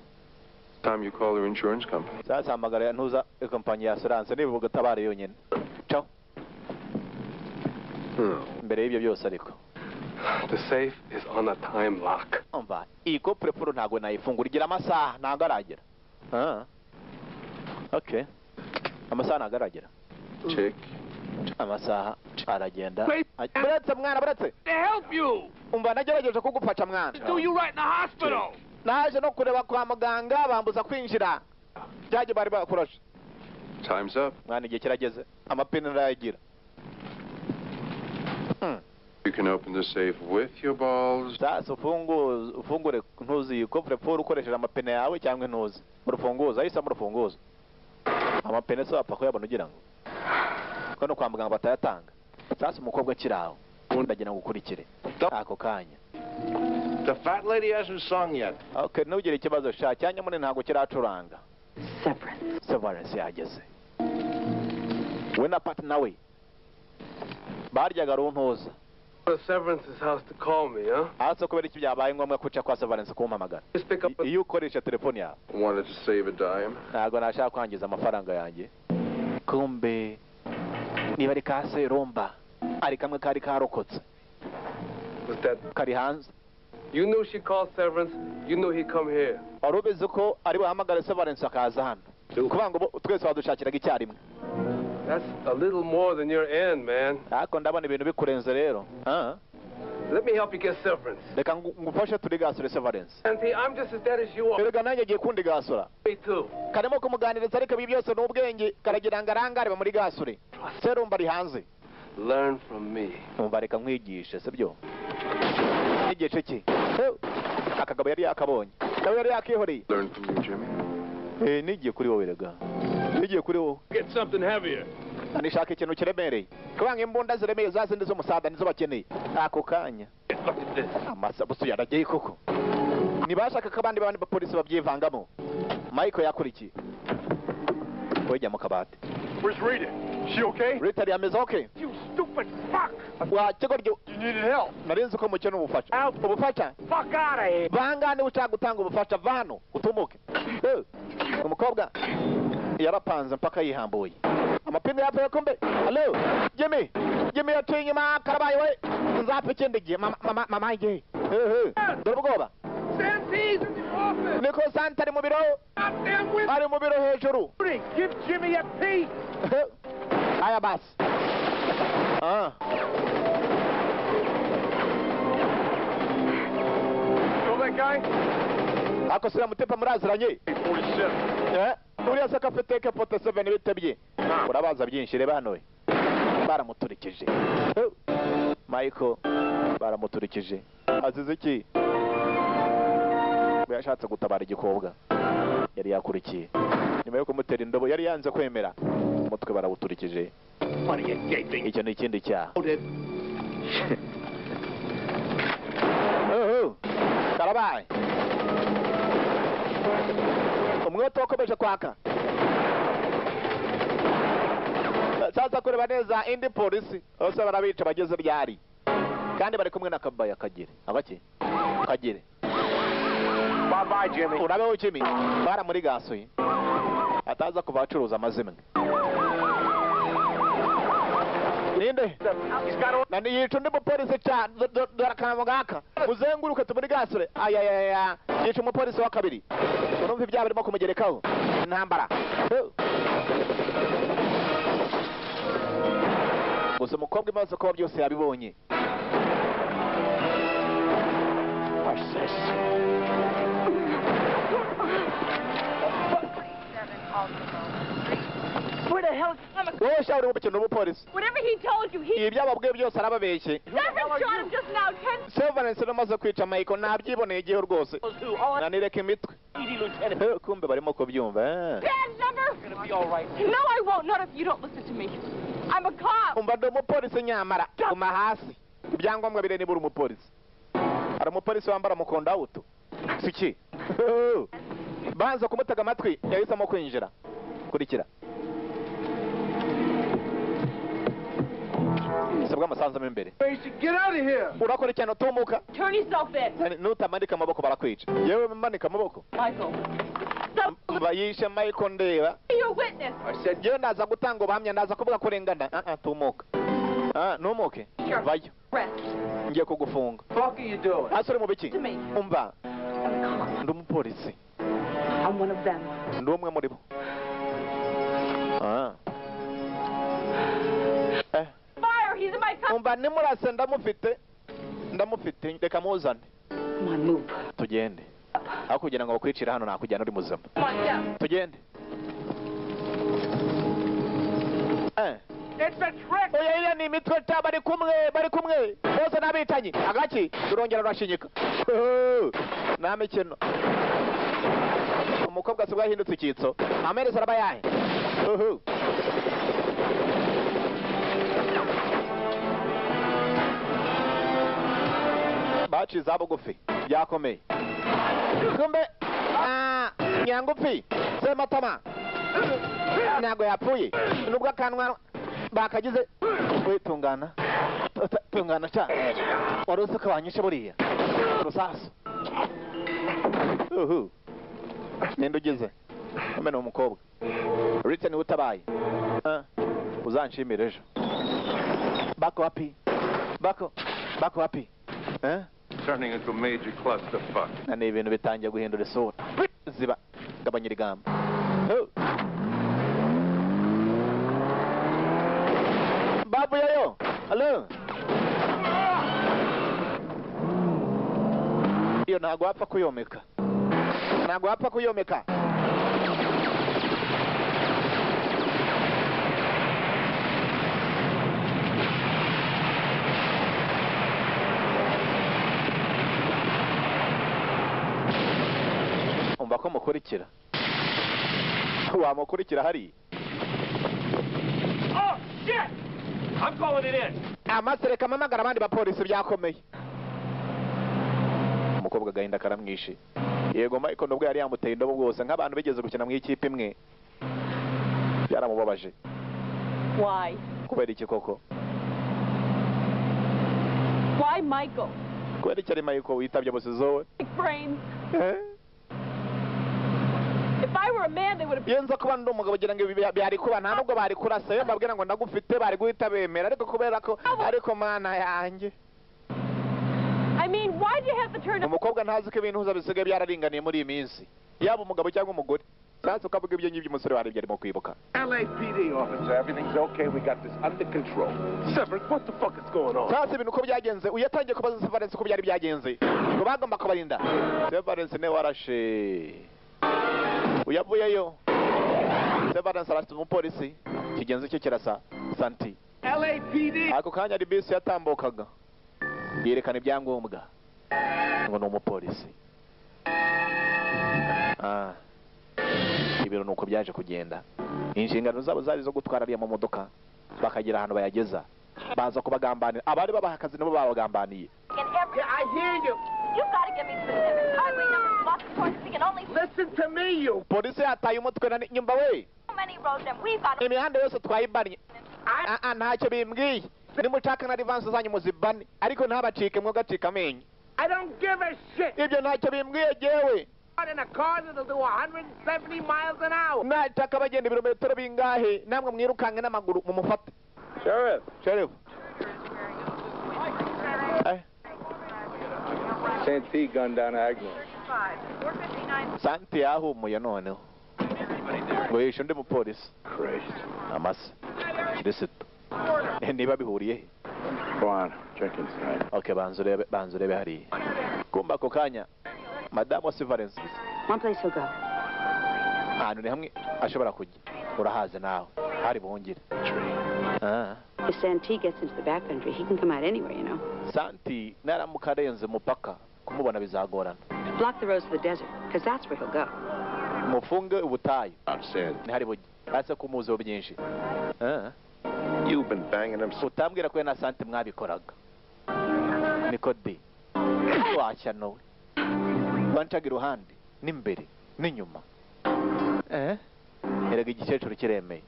Time you call your insurance company. Sasa hamagara ntuza ikompanyi ya assurance niba ugatabara yonyine. Ciao. Mbere y'ibyo byose ariko The safe is on a time lock. umva iko prepuro ntago nayifungura igira amasaha ntago aragera. Okay. Amasaha ntago aragera. Check. Amasaha aragenda. Wait. Buretse mwana buretse. To help you. Umva nagerageje kugufasha mwana. To do you right in the hospital. Naje no kureba kwa muganga bambuza kwinjira. Byaje bari bakurashe. Time's up. Mwana igihe kirageze. Amapine arayagira. You can open the safe with your balls. Sasa ufungure ntuzi ko preporo ukoresheje amapine yawe cyangwa ntuzi. Murufunguza ahisa murufunguza. Amapine so apfa ko yabona ugira ngo. Kono kwa muganga batayatanga. Sasa umukobwa kiraho. Ndagira ngo ukurikire. Ako kanya. The fat lady hasn't sung yet. Okay, nugire ikibazo sha cyanya muri ntago kiracuranga. Severance. Severance yageze. We na partner we. Baryaga runtuza. The Severance's house to call me, huh? Asa kubera iki byabaye ngombwa kuca kwa Severance kumpamagara. Just pick up a... Iyo ukoresha telefone yawe. Wanted to save a dime. Ntago nashaka kwangiza amafaranga yanjye. Kumbe niba ari kase romba. Ari kamwe kari karokotse. Was that... Kari hanze. You knew she called Severance. You knew he'd come here. Warubizi ko ari buhamagare Severance akaza hano. Kuvuga ngo twese badushakiraga icyarimwe. That's a little more than your end, man. Ako ndabona ibintu bikurenze rero. Let me help you get Severance. Reka ngufashe turigasure Severance. Auntie, I'm just as dead as you are. Erega nanjye giye kundigasura. Me too. Karimo kumuganiriza ariko ibi byose n'ubwenge karagira ngarangare muri gasure. Serumba ari hanze. Learn from me. Umva reka nkwigishe sibyo. Igice ki? Akagabo yari yakabonye. Nawe yari yakihoreye. Learn from you, Jimmy. Nigiye kuri wowe rega. Nigiye kuri wowe. Get something heavier. Nishaka ikintu kiremereye. Kubanga imbunda ziremeye zazindi zo musada nizo bakeneye. Ako kanya. Look at this. Amasabusu yaragiye koko. Nibashaka ko abandi bapolisi babyivangamo. Michael yakurikiye. Wejya mu kabati. Where's Rita? She okay? Rita yameze okay. You stupid fuck. Wa kigoryo. You needed help. Narinzi ko mukene ubufasha. Ubufasha? Fuck out of here. Bangane ushaka gutanga ubufasha vano utumuke. Umukobwa yarapanze mpaka yihambuye. Amapine yavuye kumbe. Hello. Jimmy yatinye makarabaye we. Nzapfa ikindi gihe mama ngiye. Dore ubwoba. Santee's in the office. Niko Santa ari mu biro. Goddamn with. Ari mu biro hejuru. Give Jimmy a piece. Aya basi. Know that guy? Ako sira mutepa muraziranye. 47. Uriya saka feteke 47 bitebye. Urabaza byinshi reba hano we. Baramuturikije. Michael baramuturikije. Azize iki? Yashatse gutabara igikobwa. Yari yakurikiye. Nyuma yo kumutera indobo yari yanze kwemera. Umutwe barawuturikije. Icyo ni ikindi cyaha. Karabaye. Umwete wakomeje kwaka. Sasa kureba neza indi polisi bose barabica bageze byari. Kandi bari kumwe na kabaya kagire. Abaki? Kagire. Bye bye, Jimmy. Urabeho Jimmy. Bara muri gasuye. Ataza kuva acuruza amazimwe. Ninde? Nani yica undi mupolisi cyane dorakamo gaka. Muzenguruke tumuri gasure. Ayayaya. Yica umupolisi wa kabiri. Urumva ibyaha birimo kumugerekaho. Intambara. gusa umukobwa imaze kuba byose yabibonye. What's this? Where the hell is wowe sha uri umukino w'umupolisi. Whatever he told you, he ibyo ababwiye byose arababeshye. never shot him just now, Ken. Severance namaze kwica Michael nabyiboneye igihe rwose. Nanireka imitwe. Kumbe barimo kubyumva. Bad number. Gonna be all right. No, I won't. Not if you don't listen to me. I'm a cop. umva ndi umupolisi nyamara guma hasi. ibyangombwa bire nibura umupolisi. Ari umupolisi wambara mukonda auto. Siki. Banza kumutega amatwi yahisemo kwinjira. Kurikira. Sabwa amasanzu imbere. Get out of here. Urakora cyane utumuka. Turn yourself in. Nutamanika amaboko barakwica. Yewe manika amaboko. Michael. Bayishe Michael ndeba. You're a witness. I said, Yewe ndaza gutanga ubuhamya ndaza kuvuga kurengana. Tumuka. Numuke. Vayo. Rest. Ngiye kugufunga. fuck are you doing? Asore mu biki? To me. Umva. I'm a cop. Ndi umupolisi. I'm one of them. Ndi umwe muri bo. Fire! He's in my car. Umva nimurase ndamufite reka muzane. Come on, move. Tugende. Aho kugira ngo bakwicira hano nakujyana uri muzima. Come on, down. Tugende. It's a trick. Oya iriya ni imitwe ta bari kumwe bose n'abitanyi agaki turongera rurashinyika. Nta mikino. Umukobwa asubwa yahindutse icyitso amereza araba yahe. Baci za bugufi byakomeye. Kumbe nyangufi sematama ntago yapfuye nubwo akanwa bakagize witungana tungana cha wari uzi ko wanyishe buriya rusasu. Ninde ugize umene umukobwa Rita ni utabaye uzanshimira ejo. Bako wapi Turning into a major clusterfuck. na ibintu bitangiye guhindura isura ziba gabanyira igamba. Babu yayo hello iyo ntago wapfa kuyomeka umva ko mukurikira wamukurikira hari. Oh, shit! I'm calling it in. Amasereka amamagara abandi bapolisi byakomeye. Umukobwa gahinda karamwishe. Yego Michael nubwo yari yamuteye indobo bwose nk'abantu bigeze gukina mu ikipe imwe. Yaramubabaje. Why? Kubera iki koko? Why, Michael? Kubera iki ari Michael witabye bose zowe? Big brains. If I were a man, they would have... Yenza kuba ndi umugabo kugira ngo byari kuba nta nubwo bari kurasa yo mbabwira ngo ndagufite bari guhita bemera ariko kubera ko ariko mana yanjye. I mean, why do you have to turn... Umukobwa ntazi ko ibintu bisigaye byararinganiye muri iyi minsi. Yaba umugabo cyangwa umugore. Sasa ukavuga ibyo ngibyo umusore wari byarimo kwibuka. LAPD officer, everything's okay. We got this under control. Severance, what the fuck is going on? Sasa ibintu uko byagenze uyatangiye kubaza Severance uko byari byagenze. Ngo bagomba kubarinda. Severance ne warashe. Uyavuyeyo. Severance arafite umupolisi. Kigenze cyo kirasa Santi. LAPD. Ako kanya ari bisi yatambukaga. Yerekana ibyangombwa. Ngo ni umupolisi. Ibiro nuko byaje kugenda. Inshingano zabo zari zo gutwara ariya mu modoka bakagira ahantu bayageza. Baza kubagambanira. Abari babaha akazi nabo babagambaniye. Yeah, I hear you. You gotta give me specifics. Highway numbers, lots of points. We can only... Listen to me, you. Polisi yataye umutwe na nyumba we. So many roads and we've got... Imihanda yose twayibanye. Ntacyo bimbwiye. Nimushaka na advance zanyu muzibane ariko ntabacike mwo gacika amenyo. I don't give a shit. Ibyo ntacyo bimbwiye jewe. In a car that'll do 170 miles an hour. Nataka bagenda ibirometero bingahe namwe mwirukange n'amaguru mumufate. Sheriff. Santi gun down Agnew. Santi yahumuye noneho. Ngo yishe undi mupolisi. Christ. Amasa. Kirisito. niba bihuriye Go on, check inside. okay banza urebe hariya kumba ako kanya madamu Severance One place he'll go. ahantu ni hamwe ashobora kujya urahaze nawe hari buhungire If Santee gets into the backcountry, he can come out anywhere, you know. Santi naramuka arenze umupaka kumubona bizagorana. Block the roads to the desert, because that's where he'll go. Mufunge ubutayu Understand? ni hari bujye ase kumuzo byinshi. You've been banging him. Utambwira ko na Santi mwabikoraga niko di wacha nowe wancaga iruhande n'imbere n'inyuma erega igikecuru kiremeye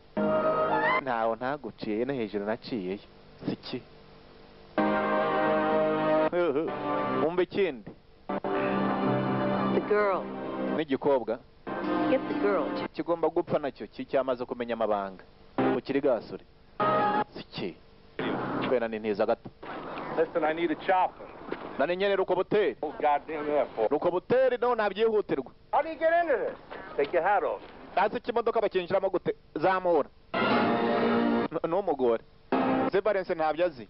ntawo ntaguciye no hejuru naciyeyo siki umbe kindi The girl. n'igikobwa Get the girl. kigomba gupfa nacyo cyamaze kumenya amabanga ukiri gasore siki twena ni ntiza gato. Listen, I need a chopper. nani nyene rukoboteri Oh, goddamn airport. rukoboteri no nabyihutirwa. How do you get into this? Take your hat off. Hasi kimodoka bakinjiramo gute zamura n'umugore Severance ntabyo azi.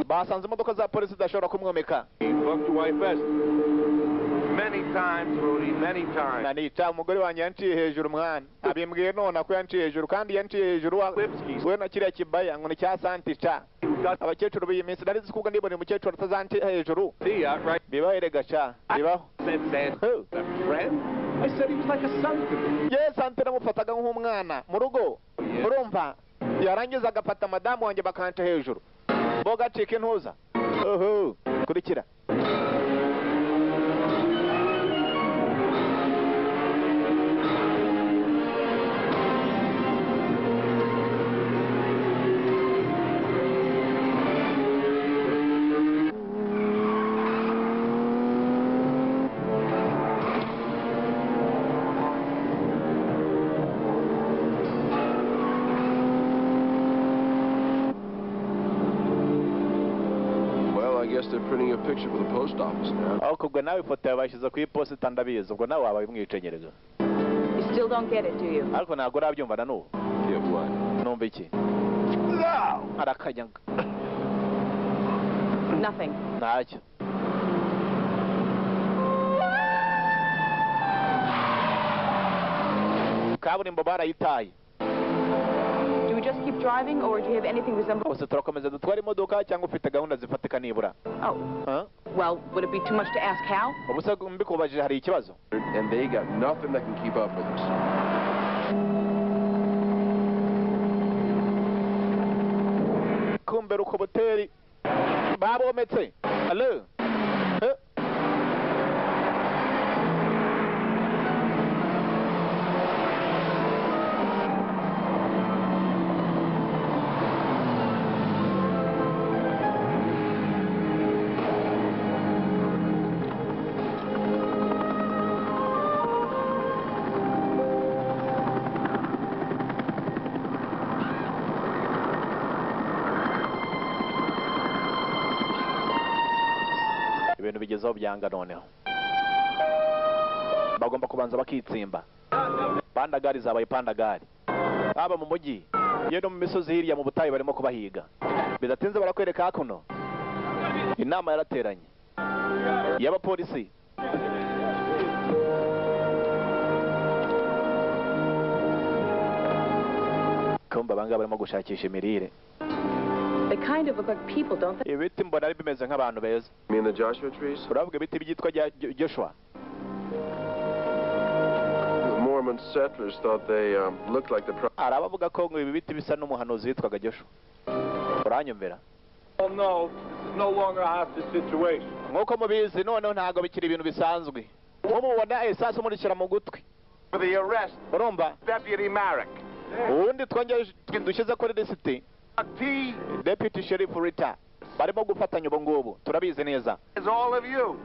Basanze imodoka za polisi zidashobora kumwomeka. Fuck your wife best. Many times, Rudy, many times. Nanica umugore wanjye yanciye hejuru mwana abimbwiye none ko yanciye hejuru kandi yanciye hejuru we na kiriya kibaya ngo ni cya Santi ca abakecuru b'iyi minsi nari zikubwa ndibone umukecuru atazanti hejuru bibaherega ca bibaho. I said he was like a son to me. Yes, Santi namufataga nk'umwana mu rugo urumva yarangiza agafata madamu wanjye bakanca hejuru boga cike ntuza kurikira. They're printing a picture for the post office now. Ariko ubwo nawe ifoto yabashyize ku iposita ndabizi ubwo nawe wabaye umwicenyereza. You still don't get it, do you? Ariko ntabwo urabyumva na n'ubu. Get what? Numva iki? Arakanyanga. Nothing. Ntacyo. Kaburimbo barayitaye. Do we just keep driving, or do you have anything resembling... Ose turakomeza dutwara imodoka cyangwa ufite gahunda zifatika nibura? Oh. Well, would it be too much to ask how? Ubuse mbikubajije hari ikibazo? And they got nothing that can keep up with us. Kumbe rukoboteri babometse. Hello? Ibintu bigezaho byanga noneho bagomba kubanza bakitsimba. Pandagari zabaye pandagari aba mu mujyi ye no mu misozi hirya mu butayu barimo kubahiga bidatinze barakwereka hakuno inama yarateranye y'abapolisi kumba banga barimo gushakisha imirire. They kind of look like people, don't they? Ibiti mbona ari bimeze nk'abantu beza. You mean the Joshua trees? Uravuga ibiti byitwa Joshua. The Mormon settlers thought they looked like the prophet. Arabavuga ko ngo ibi biti bisa n'umuhanuzi witwaga Joshua. Uranyumvira? Oh no, this is no longer a hostage situation. Nk'uko mubizi noneho ntago bikiri ibintu bisanzwe. Mubona esase umurikira mu gutwi. For the arrest, Urumva? Deputy Marek. Ubundi twongeye dushize kuri lisiti. Deputy Sheriff Rita. Barimo gufatanya ubu ngubu. Turabizi neza. Is all of you.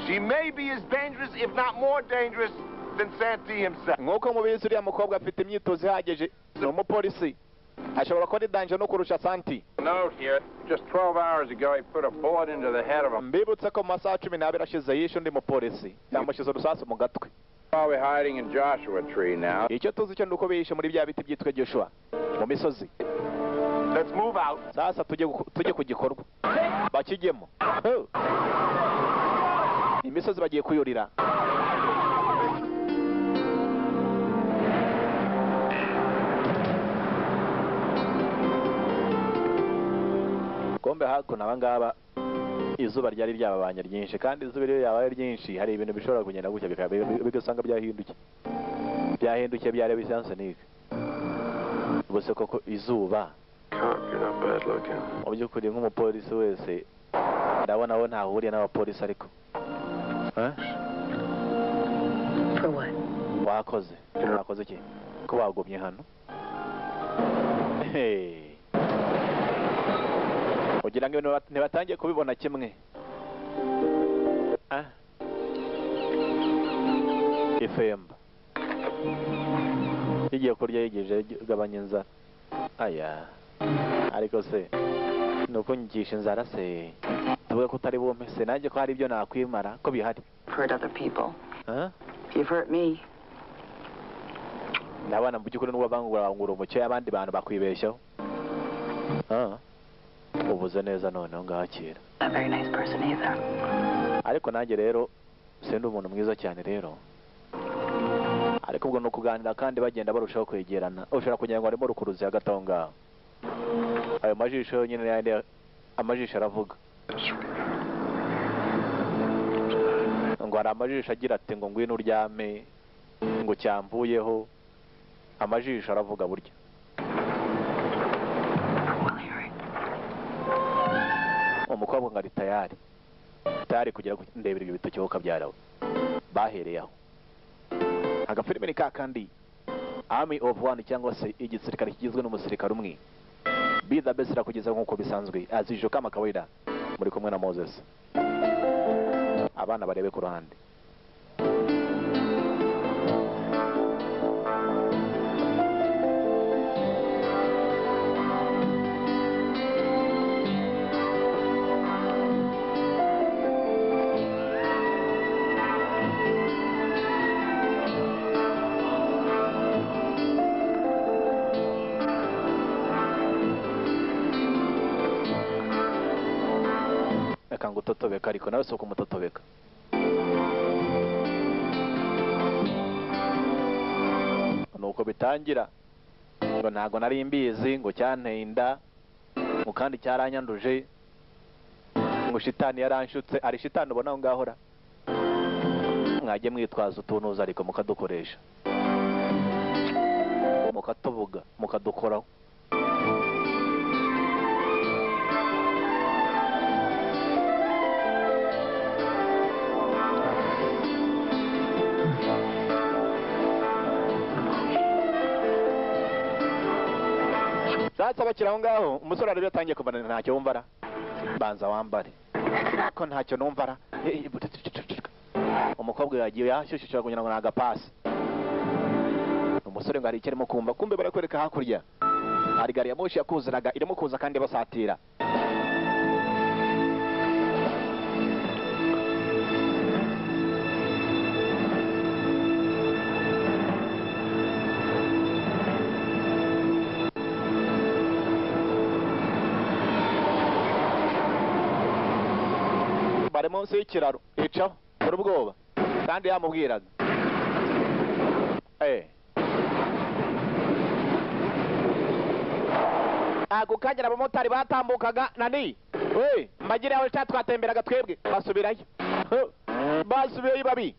She may be as dangerous, if not more dangerous, than Santee himself. Nk'uko mubizi uriya mukobwa afite imyitozo ihagije. Ni umupolisi. Ashobora kuba ari danger no kurusha Santee. Note here, just 12 hours ago he put a bullet into the head of a... Mbibutse ko mu masaha 12 ashize yishe undi mupolisi. Yamushyize urusasu mu gatwe. Probably hiding in Joshua Tree now. icyo tuzi cyo nuko bihishe muri bya biti byitwa Joshua mu misozi. Let's move out. Sasa tujye ku gikorwa bakijyemo. Imisozi bagiye kuyurira. Kombe hakuno abangaba izuba ryari ryababanye ryinshi, kandi izuba rero yabaye ryinshi hari ibintu bishobora kugenda gutya bigasanga byahindukiye byari bisansanike. Ubuse koko izuba mu by'ukuri nk'umupolisi wese ndabona we ntahuriye n'abapolisi ariko wakoze iki ko wagumye hano kugira ngo ntibatangiye kubibona kimwe. Ifemba igiye kurya yigeje gabanya inzara. Aya ariko se nuko nyigisha inzara se tuvuge ko utari bumpe se nanjye ko hari ibyo nakwimara ko bihari. Hurt other people. You've hurt me. Ndabona mu by'ukuri n'uwo bangura umucyo y'abandi bantu bakwibeshyaho. Ubuze neza noneho ngahakira. A very nice person either. Ariko nanjye rero sindi umuntu mwiza cyane rero. Ariko ubwo no kuganira kandi bagenda barushaho kwegerana. Ushobora kugira ngo arimo rukuruzi hagati aho ngaho. Ayo majisho nyine yandi amajisho aravuga. Ngo hari amajisho agira ati ngo ngwino uryame ngo cyambuyeho. Amajisho aravuga burya. Umukobwa ngo ari tayari kugira ndebera ibyo bitoki ho kabyarawe. Bahereye aho agafilime ni kakandi Army of One cyangwa se igisirikare kigizwe n'umusirikare umwe. Be the best kugeza nk'uko bisanzwe azijo kama kawaida muri kumwe na Moses. Abana barebe ku ruhande. Totobeka ariko nawe soko mutotobeka. Nuko bitangira ngo ntago nari mbizi ngo cyanteye inda ngo kandi cyaranyanduje ngo shitani yaranshutse. Ari shitani ubona aho ngahora. Mwajye mwitwaza utunuza ariko mukadukoresha mukatuvuga mukadukoraho. Sasa bakira aho ngaho umusore ari yatangiye kubana ntacyo wumvara. Banza wambare ko ntacyo numvara. Umukobwa yagiye yashyushye kugira ngo nagapasi. Umusore ngo ari ikirimo kumbe barakwereka hakurya hari gari ya moshi yakuziraga irimo kuza kandi basatira. Bari munsi y'ikiraro icaho muri ubwoba kandi yamubwiraga agukagera abamotari batambukaga nani mbagire aho twatemberaga twebwe basubirayo basubiyeyo babi.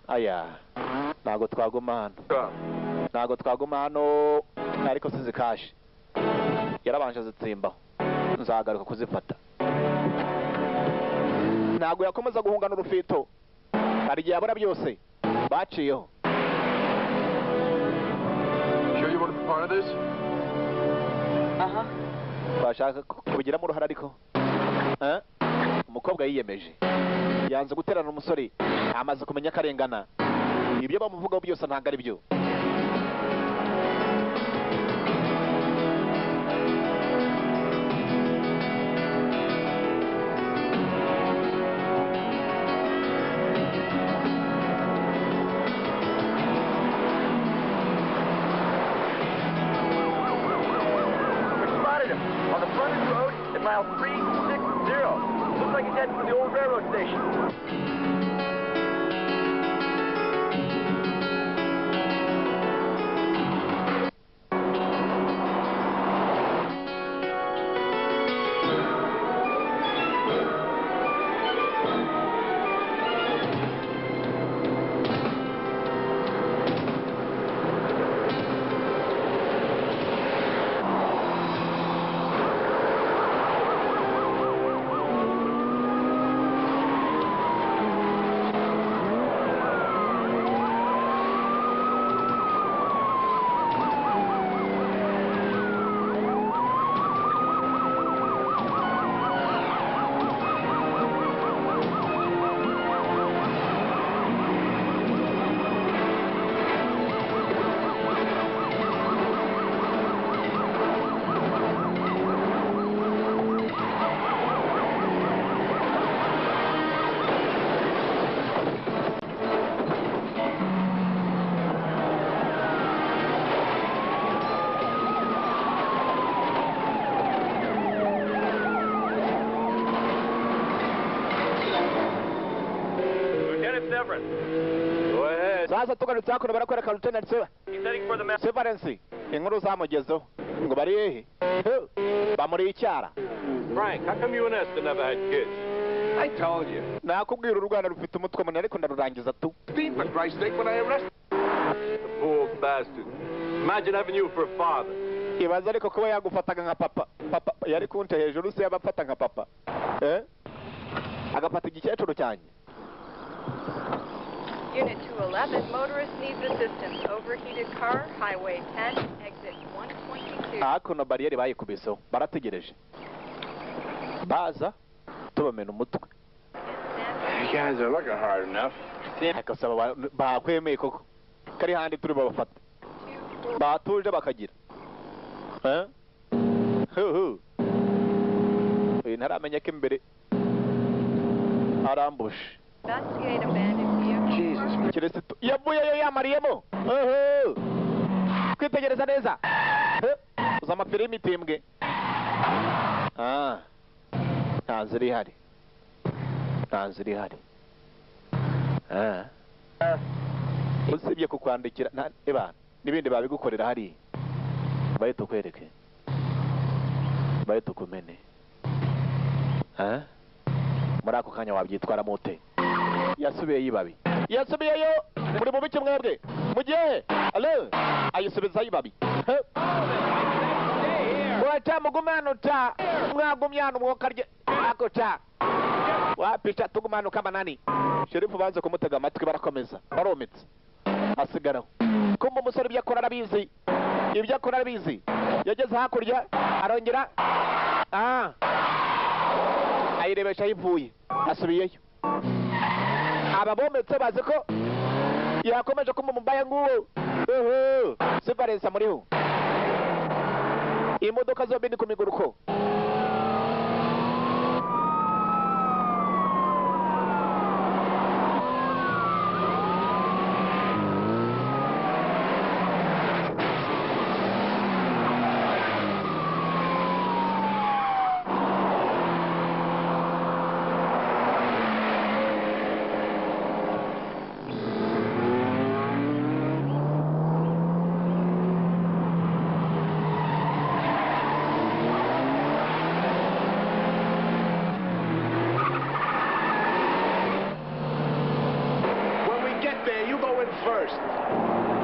Aya ntago twaguma hano ariko sizikaje yarabanje zitsimbaho nzagaruka kuzifata. Ntago yakomeza guhungana urufito hari igihe abura byose baciyeho. Sure you want to be part of this? Bashaka kubigiramo uruhare ariko umukobwa yiyemeje yanze guterana umusore amaze kumenya akarengana. Ibyo bamuvugaho byose ntabwo ari byo. mile 360. Looks like he's heading for the old railroad station. Go ahead. Sasa tugarutse hakuno barakwereka Lieutenant Severance inkuru zamugezeho ngo bari hehe bamuri icyara. Frank, how come you and Esther never had kids? I told you. Nakubwira u Rwanda rufite umutwe munini ariko ndarurangiza tu. Beat for Christ's sake when I arrested. The poor bastard. Imagine having you for a father. Ibaza ariko kuba yagufataga nka papa. Papa yari kunte hejuru se yabafata nka papa. Agafata igikecuru cyane. Unit 211, motorist needs assistance. Overheated car, highway 10, exit 122. Hakuno bariyeri bayikubiseho barategereje. Baza tubamena umutwe. You guys are looking hard enough. Akasaba bakwemeye koko. Kari handi turi babafata. Batuje bakagira. Uyu ntaramenya ko imbere arambushe. Investigate abandoned vehicle. Jesus. Kirisitu yavuyeyo yamariyemo. Kwitegereza neza. Uzama filimi timbwe. Ntanziri hari. Usibye kukwandikira ebana nibindi babigukorera hari. Baye tukwereke. Baye tukumene. Muri ako kanya wabyitwara mute. Yasubiye yibabi. Yasubiyeyo muri mu biki mwebwe. Mugiye. Allo. Ayisubiza yibabi. Wacha mugumano ta. Mwagumyano mwokarye. Ako ta. Wapita tugumano kama nani. Sherifu banze kumutega amatwi barakomeza. Baromitse. Asigaraho. Kumba umusore byakora arabizi. Ibyakora arabizi. Yageze hakurya arongera. Ayirebesha yivuye. Asubiyeyo. Ababometse baze ko yakomeje kumba mubaya nguwo. Severance muriho. Imodoka zombi ni ku miguruko.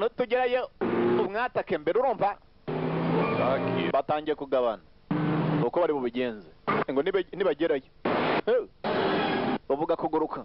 Nutugerayo umwatake mbere urumva batangiye kugabana uko bari bubigenze ngo nibagerayo bavuga kuguruka.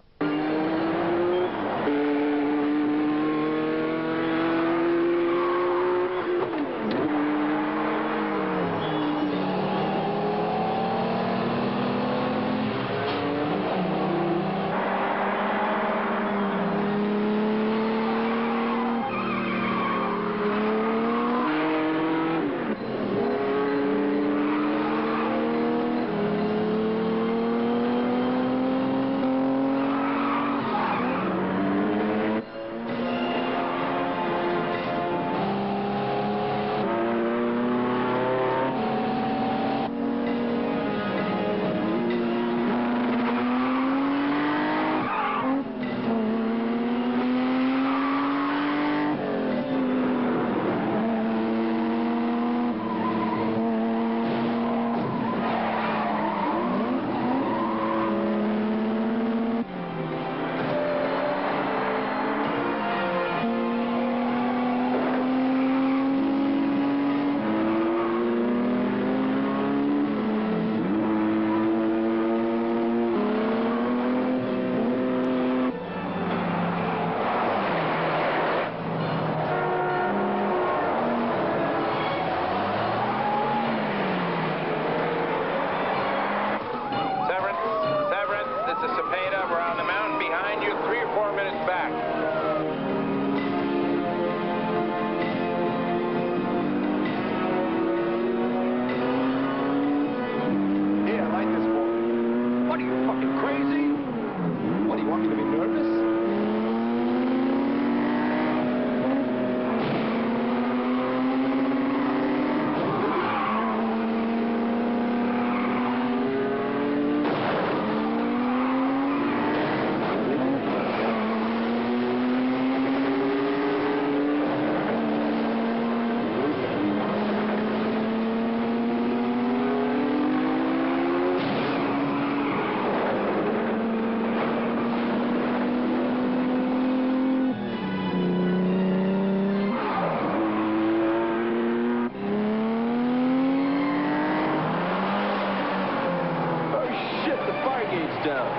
down.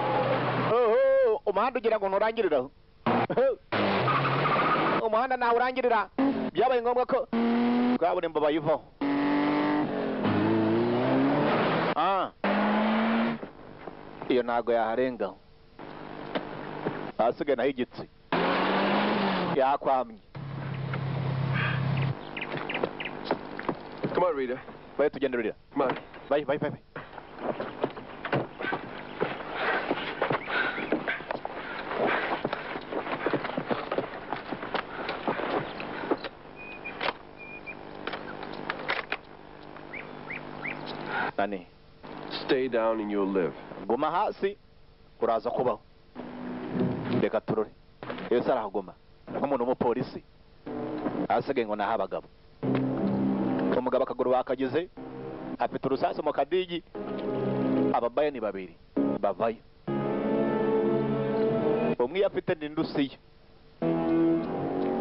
Umuhanda ugira ngo nturangiriraho. Umuhanda nawe urangirira. Byabaye ngombwa ko kaburimbo bayivaho. Iyo ntago yaharenga. Hasigaye naho igitsi. Yakwamye. Come on, Rita. Bye, tugende Rita. Come on. Bye. Nani? Stay down and you'll live. Guma hasi uraza kubaho. Reka turore. Yesu arahaguma. Nk'umuntu w'umupolisi. Asigaye ngo naha abagabo. Umugabo akaguru bakageze. Afite urusasu mu kadigi. Ababaye ni babiri. Bavayo. Umwe afite n'indusiye.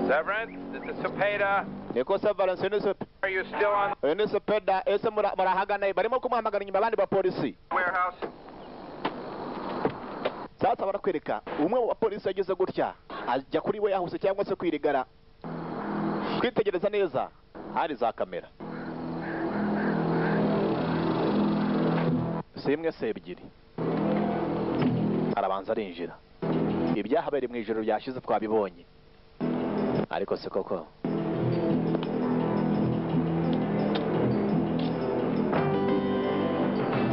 Severance, this is Cepeda. Niko Severance ni Are you still on the Cepeda? Ese murahagana barimo kumuhamagara nyuma abandi ba polisi. warehouse? Sasa barakwereka umwe wa polisi ageze gutya ajya kuri we yahuse cyangwa se kwirigara. Kwitegereza neza hari za kamera. Simwe se ebyiri. Arabanza arinjira. Ibyahabere mu ijoro ryashize twabibonye. Ariko se koko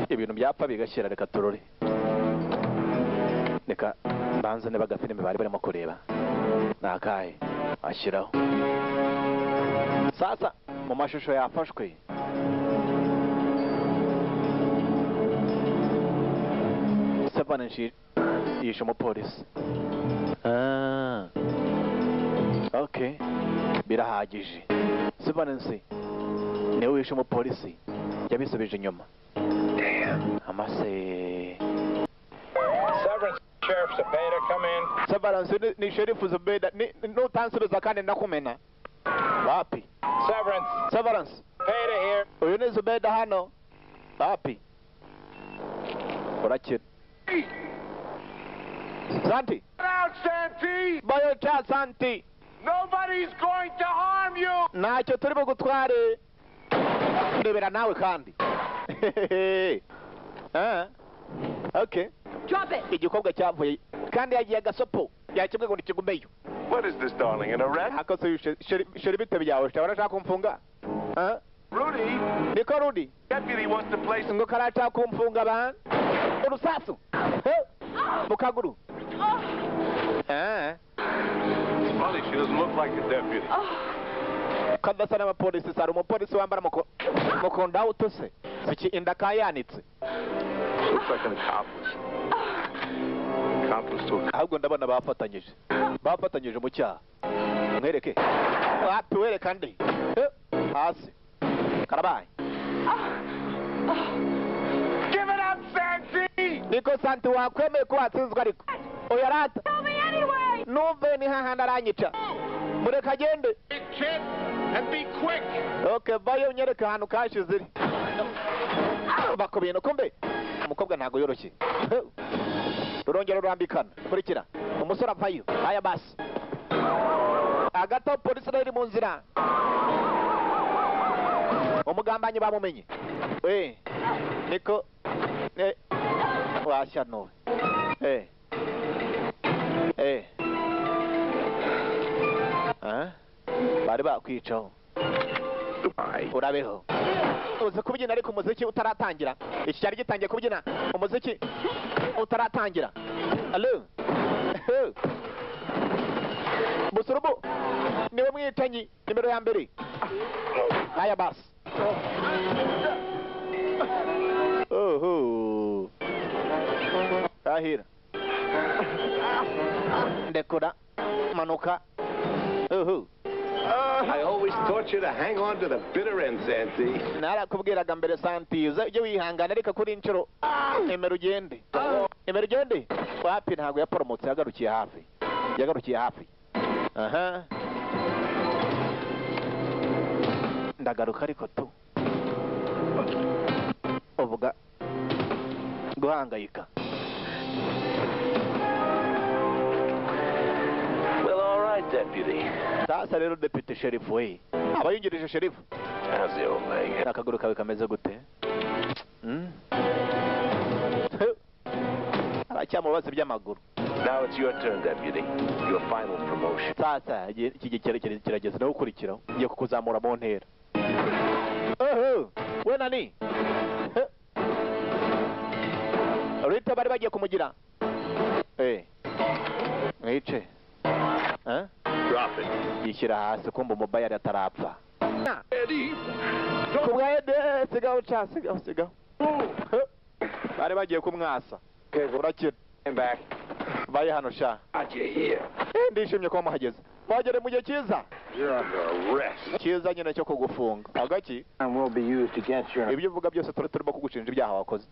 ibintu byapfa bigashyira. Reka turore. Reka mbanze niba agafilime bari barimo kureba nakahe ashyiraho. Sasa mu mashusho yafashwe Sevanenshi yishe umupolisi. Okay, birahagije. Sevanenshi niwe wishe umupolisi yabisubije inyuma. Amase Severance, Sheriff Cepeda, come in. Severance ni Sheriff Cepeda no tansubiza kandi ndakumena. Wapi? Severance. Cepeda here. Uyu ni Cepeda hano. Wapi? Urakira. Santi. Get out, Santee! Bayo cha Santi. Nobody's going to harm you! Ntacyo turi bugutware. Ndebera nawe kandi. Okay. Drop it. Igikobwa cyavuye kandi yagiye agasopo yakibwe ngo nikigumeyo. What is this, darling, an arrest? Akoze sheri bite byawe urashaka kumfunga? Rudy? Niko Rudy. Deputy wants to place... Ngo karata kumfunga ba? Urusasu. Mukaguru. It's funny, she doesn't look like a deputy. Kadasa na polisi sara umupolisi wambara mukonda utose. Siki indaka yanitse. Looks like an accomplice. Accomplice to a... Ahubwo ndabona bafatanyije mu cyaha. Mwereke. Wapi wereka ndi? Hasi. Karabaye. Give it up, Santee! Niko Santi wakwemeye ko watsinzwe ariko. Oya rata. Tell me anyway. Nuve ni hahanda aranyica. Mureka agende. Kid, and be quick! Okay, bayo nyereka ahantu kashize iri. Bakubintu kumbe. Umukobwa ntago yoroshye. Rurongera rurambikana. Kurikira. Umusore apfayo. Aya basi. Agato polisi iri mu nzira. Umugambanyi bamumenye. Niko. Washa no. Bari bakwicaho. Urabeho. Uzi kubyina ariko umuziki utaratangira. Iki cyari gitangiye kubyina umuziki utaratangira. Allo. Busurubu. Niwe mwicanyi nimero ya mbere. Aya basi. Ahira. Ndekura. Manuka. I always taught you to hang on to the bitter end, Santee. Narakubwiraga mbere Santi, ujye wihangana ariko kuri inshuro emera ugende. Emera ugende. Wapi ntago yaporomotse yagarukiye hafi. Aha. Ndagaruka ariko tu. Uvuga guhangayika. deputy. Sasa rero deputy sheriff we. Abayungirije sheriff. How's the old leg? Nakaguru kawe kameze gute? Aracyamubaza by'amaguru. Now it's your turn, deputy. Your final promotion. Sasa iki kirageze no gukurikiraho. Ngiye kukuzamura mu ntera. We nani? Rita bari bagiye kumugira. Mwice. Drop it. Yishyira hasi kumva mobile atarapfa. Kubwede sigaho sigaho. Bari bagiye kumwasa. Urakira. Back. Baye hano sha. Ndishimye ko muhageze. Wagere mu gihe cyiza. You're under arrest. Cyiza nyine cyo kugufunga. Agaki? And will be used against you. Ibyo uvuga byose turimo kugushinja ibyaha wakoze.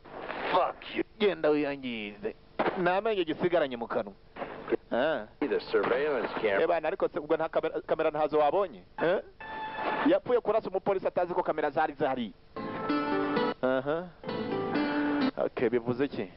Fuck you. Genda wiyangize. Namenye gisigaranye mu kanwa. The surveillance camera. Bana ariko ubwo nta kamera ntazo wabonye. Yapfuye kurasa umupolisi atazi ko kamera zari zahari. Okay, bivuze ki?